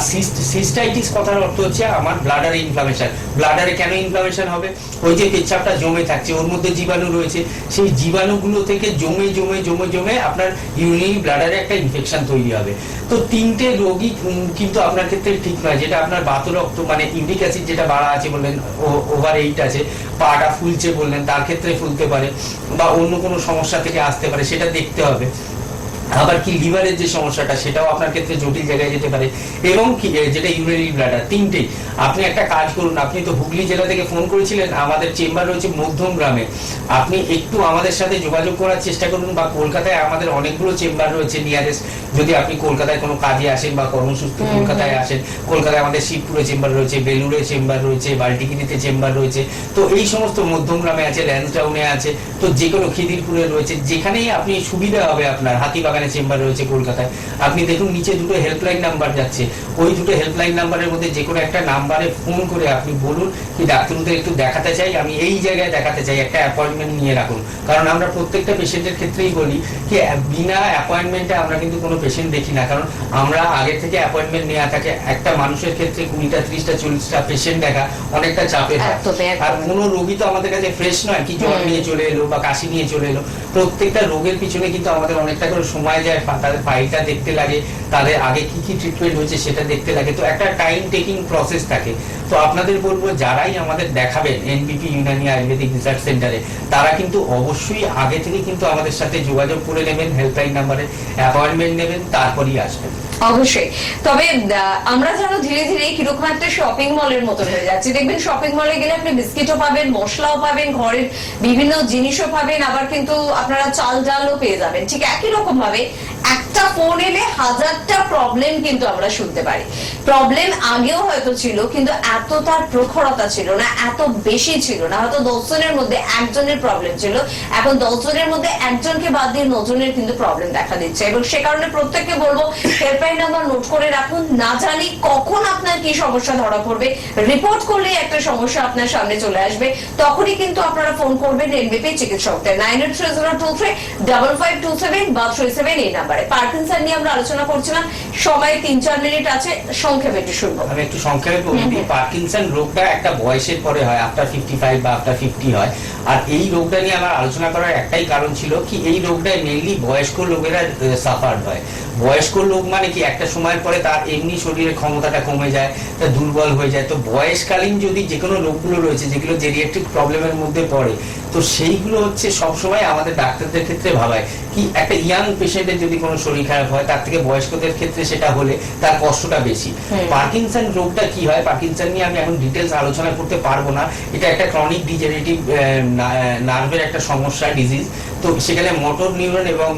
সিস্টাইটিস কথার অর্থ হচ্ছে আমার ব্লাডারে ইনফ্লামেশন। ব্লাডারে কেন ইনফ্লামেশন হবে? ওই যে পেচ্ছাপটা জমে থাকছে, ওর মধ্যে জীবাণু রয়েছে, সেই জীবাণুগুলো থেকে জমে জমে জমে জমে আপনার ইউরিনারি ব্লাডারে একটা ইনফেকশন তৈরি হবে। তো 3টে রোগই কিন্তু আপনার ক্ষেত্রে ঠিক নয়। যেটা আপনার বাতরক্ত মানে ইউরিক অ্যাসিড যেটা বাড়া আছে বললেন, ওভার 8 আছে, পাটা ফুলছে বললেন, তার ক্ষেত্রে ফুলতে পারে, বা অন্য কোনো সমস্যা থেকে আসতে পারে, সেটা দেখতে হবে। আবার কি লিভারের যে সমস্যাটা, সেটাও আপনার ক্ষেত্রে জটিল জায়গায় যেতে পারে। এবং কি যেটা ইউরিনারি ব্লাডার, 3টেই। আপনি একটা কাজ করুন, আপনি তো হুগলি জেলা থেকে ফোন করেছিলেন, আমাদের চেম্বার রয়েছে মধ্যমগ্রামে। আপনি একটু আমাদের সাথে যোগাযোগ করার চেষ্টা করুন, বা কলকাতায় আমাদের অনেকগুলো চেম্বার রয়েছে নিয়ারেস্ট। যদি আপনি কলকাতায় কোনো কাজে আসেন বা কর্মসূত্রে কলকাতায় আসেন, কলকাতায় আমাদের শিবপুরে চেম্বার রয়েছে, বেলুড়ে চেম্বার রয়েছে, বাল্টিগিরিতে চেম্বার রয়েছে। তো এই সমস্ত মধ্যমগ্রামে আছে, ল্যান্সডাউনে আছে, তো যে কোনো খিদিরপুরে রয়েছে, যেখানেই আপনি সুবিধা হবে আপনার। হাতিবাগানে চেম্বার রয়েছে কলকাতায়। আপনি দেখুন নিচে 2টো হেল্পলাইন নাম্বার যাচ্ছে, ওই 2টো হেল্পলাইন নাম্বারের মধ্যে যে কোনো একটা নাম্বারে ফোন করে আপনি বলুন কি ডাক্তারদের একটু দেখাতে চাই, আমি এই জায়গায় দেখাতে চাই, একটা অ্যাপয়েন্টমেন্ট নিয়ে রাখুন। কারণ আমরা প্রত্যেকটা পেশেন্টের ক্ষেত্রেই বলি কি বিনা অ্যাপয়েন্টমেন্টে আমরা কিন্তু কোনো পেশেন্ট দেখি না। কারণ আমরা আগে থেকে অ্যাপয়েন্টমেন্ট নেওয়া থাকে। একটা মানুষের ক্ষেত্রে 20টা 30টা 40টা পেশেন্ট দেখা অনেকটা চাপের হয়। আর কোনো রোগী তো আমাদের কাছে ফ্রেশ নয় কি জ্বর নিয়ে চলে এলো বা কাশি নিয়ে চলে এলো। প্রত্যেকটা রোগের পিছনে কিন্তু আমাদের অনেকটা করে সময় যায়, তাদের ফাইলটা দেখতে লাগে, তাদের আগে কি কি ট্রিটমেন্ট হয়েছে সেটা দেখতে লাগে। তো একটা টাইম টেকিং প্রসেস থাকে। তো আপনাদের বলবো, যারাই আমাদের দেখাবেন এনবিপি ইউনানি আয়ুর্বেদিক রিসার্চ সেন্টারে, তারা কিন্তু অবশ্যই আগে থেকে কিন্তু আমাদের সাথে যোগাযোগ করে নেবেন, হেল্পলাইন নাম্বারে অ্যাপয়েন্টমেন্ট নেবেন, তারপরই আসবেন। অবশ্যই। তবে আমরা জানো ধীরে ধীরে কিরকম একটা শপিং মলের মতো হয়ে যাচ্ছে। দেখবেন শপিং মলে গেলে আপনি বিস্কিটও পাবেন, মশলাও পাবেন, ঘরের বিভিন্ন জিনিসও পাবেন, আবার কিন্তু আপনারা চাল ডালও পেয়ে যাবেন। ঠিক একই রকম ভাবে একটা ফোন এলে 1000টা প্রবলেম কিন্তু আমরা শুনতে পারি। প্রবলেম আগেও হয়তো ছিল, কিন্তু এত তার প্রখরতা ছিল না, এত বেশি ছিল না। হয়তো 10 জনের মধ্যে একজনের প্রবলেম ছিল, এখন 10 জনের মধ্যে একজনকে বাদ দিয়ে 9 জনের কিন্তু প্রবলেম দেখা দিচ্ছে। এবং সে কারণে প্রত্যেককে বলবো হেল্পলাইন নাম্বার নোট করে রাখুন। না জানি কখন আপনার কি সমস্যা ধরা পড়বে, রিপোর্ট করলে একটা সমস্যা আপনার সামনে চলে আসবে, তখনই কিন্তু আপনারা ফোন করবেন এনবিপি চিকিৎসকদের 9830235527 বা 37 এই নাম্বারে। পার্কিনসন নিয়ে আমরা আলোচনা করছিলাম, সময় 3-4 মিনিট আছে, সংক্ষেপে একটু শুনবো। আমি একটু সংক্ষেপে বলে দিই, পার্কিনসন রোগটা একটা বয়সের পরে হয়, আফটার 55 বা আফটার 50 হয়। আর এই রোগটা নিয়ে আমার আলোচনা করার একটাই কারণ ছিল কি, এই রোগটায় মেইনলি বয়স্ক লোকেরা সাফার হয়। বয়স্ক লোক মানে কি, একটা সময়ের পরে তার এমনি শরীরের ক্ষমতাটা কমে যায়, তা দুর্বল হয়ে যায়। তো বয়সকালীন যদি যে কোনো রোগগুলো রয়েছে যেগুলো জেরিয়াট্রিক প্রবলেমের মধ্যে পড়ে, তো সেইগুলো হচ্ছে সবসময় আমাদের ডাক্তারদের ক্ষেত্রে ভাবায় কি, একটা ইয়াং পেশেন্টের যদি কোনো শরীর খারাপ হয়, তার থেকে বয়স্কদের ক্ষেত্রে সেটা হলে তার কষ্টটা বেশি। পার্কিনসন রোগটা কি হয়, পার্কিনসন নিয়ে আমি এখন ডিটেলস আলোচনা করতে পারবো না। এটা একটা ক্রনিক ডিজেনারেটিভ নার্ভের একটা সমস্যা, ডিজিজ। তো সেখানে মোটর নিউরন এবং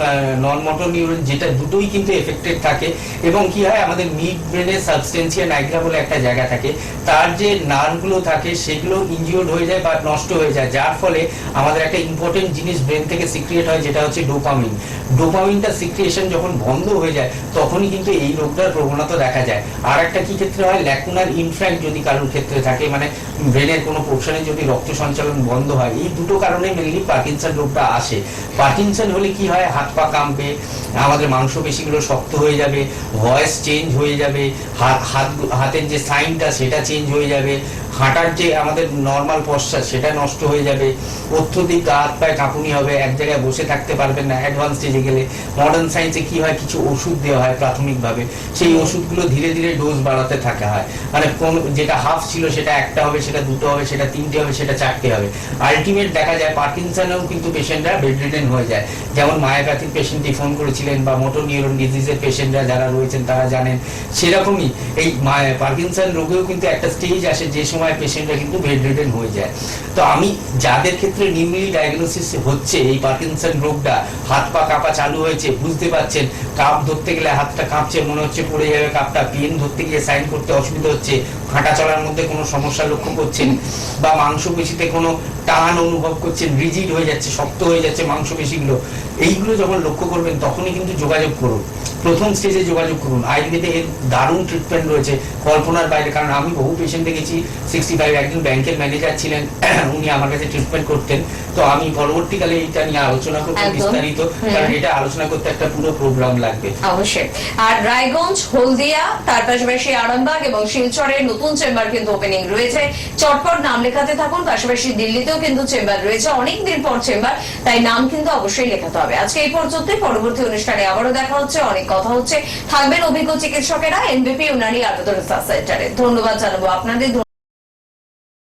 নন মোটর নিউরন যেটা দুটোই কিন্তু এফেক্টেড থাকে। এবং কি হয়, আমাদের মিড ব্রেনের সাবস্টেন্সিয়া নাইগ্রা বলে একটা জায়গা থাকে, তার যে নার্ভগুলো থাকে সেগুলো ইনজিওর্ড হয়ে যায় বা নষ্ট হয়ে যায়, যার ফলে আমাদের একটা ইম্পর্টেন্ট জিনিস ব্রেন থেকে সিক্রিয়েট হয়, যেটা হচ্ছে ডোপামিন। ডোপামিনটা সিক্রিয়েশন যখন বন্ধ হয়ে যায়, তখনই কিন্তু এই রোগটার প্রবণতা দেখা যায়। আর একটা কি ক্ষেত্রে হয়, ল্যাকুনার ইনফ্র্যাক্ট যদি কারোর ক্ষেত্রে থাকে, মানে ব্রেনের কোনো পোর্শনে যদি রক্ত সঞ্চালন বন্ধ হয়, এই দুটো কারণে মেনলি পার্কিনসন রোগটা আসে। পার্কিনসন হলে কি হয়, হাত পা কাঁপবে, আমাদের মাংসপেশিগুলো শক্ত হয়ে যাবে, ভয়েস চেঞ্জ হয়ে যাবে, হাতের যে সাইনটা সেটা চেঞ্জ হয়ে যাবে, হাঁটার যে আমাদের নর্মাল পশ্চাৎ সেটা নষ্ট হয়ে যাবে, অত্যধিক হাত পায়ে কাঁপুনি হবে, এক জায়গায় বসে থাকতে পারবেন না। অ্যাডভান্স স্টেজে গেলে মডার্ন সায়েন্সে কি হয়, কিছু ওষুধ দেওয়া হয় প্রাথমিকভাবে, সেই ওষুধগুলো ধীরে ধীরে ডোজ বাড়াতে থাকা হয়। মানে কোন যেটা হাফ ছিল সেটা 1টা হবে, সেটা 2টো হবে, সেটা 3টে হবে, সেটা 4টে হবে। আলটিমেট দেখা যায় পার্কিনসনেও কিন্তু পেশেন্টরা বেডরিডেন হয়ে যায়। যেমন মায়োপ্যাথির পেশেন্টই ফোন করেছিলেন, বা মোটর নিউরন ডিজিজের পেশেন্টরা যারা রয়েছেন তারা জানেন, সেরকমই এই পার্কিনসন রোগেও কিন্তু একটা স্টেজ আসে যে সময় সময় পেশেন্টরা কিন্তু বেড রিডেন হয়ে যায়। তো আমি যাদের ক্ষেত্রে নিউলি ডায়াগনোসিস হচ্ছে এই পার্কিনসন রোগটা, হাত পা কাঁপা চালু হয়েছে, বুঝতে পারছেন কাপ ধরতে গেলে হাতটা কাঁপছে, মনে হচ্ছে পড়ে যাবে কাপটা, পেন ধরতে গিয়ে সাইন করতে অসুবিধা হচ্ছে, হাঁটা চলার মধ্যে কোনো সমস্যা লক্ষ্য করছেন, বা মাংসপেশিতে কোনো টান অনুভব করছেন, রিজিড হয়ে যাচ্ছে, শক্ত হয়ে যাচ্ছে মাংসপেশিগুলো, এইগুলো যখন লক্ষ্য করবেন তখনই কিন্তু যোগাযোগ করুন, প্রথম স্টেজে যোগাযোগ করুন। আয়ুর্বেদে এর দারুণ ট্রিটমেন্ট রয়েছে, কল্পনার বাইরে। কারণ আমি বহু পেশেন্ট দেখেছি, 65 একজন ব্যাংকের ম্যানেজার ছিলেন, উনি আমার কাছে ট্রিটমেন্ট করতেন। তো আমি পরবর্তীকালে এটা নিয়ে আলোচনা করবো একদম। বিস্তারিত, কারণ এটা আলোচনা করতে একটা পুরো প্রোগ্রাম লাগবে। অবশ্যই। আর রায়গঞ্জ, হলদিয়া, তার পাশাপাশি আরামবাগ এবং শিলচরে নতুন চেম্বার কিন্তু ওপেনিং রয়েছে। চটপট নাম লেখাতে থাকুন। পাশাপাশি দিল্লিতেও কিন্তু চেম্বার রয়েছে, অনেকদিন পর চেম্বার, তাই নাম কিন্তু অবশ্যই লেখাতে হবে। আজকে এই পর্যন্তই, পরবর্তী অনুষ্ঠানে আবারও দেখা হচ্ছে, অনেক কথা হচ্ছে, থাকবেন অভিজ্ঞ চিকিৎসকেরা এনবিপি ইউনানি আয়ুর্বেদ রিসার্চ সেন্টারে। ধন্যবাদ জানাবো আপনাদের।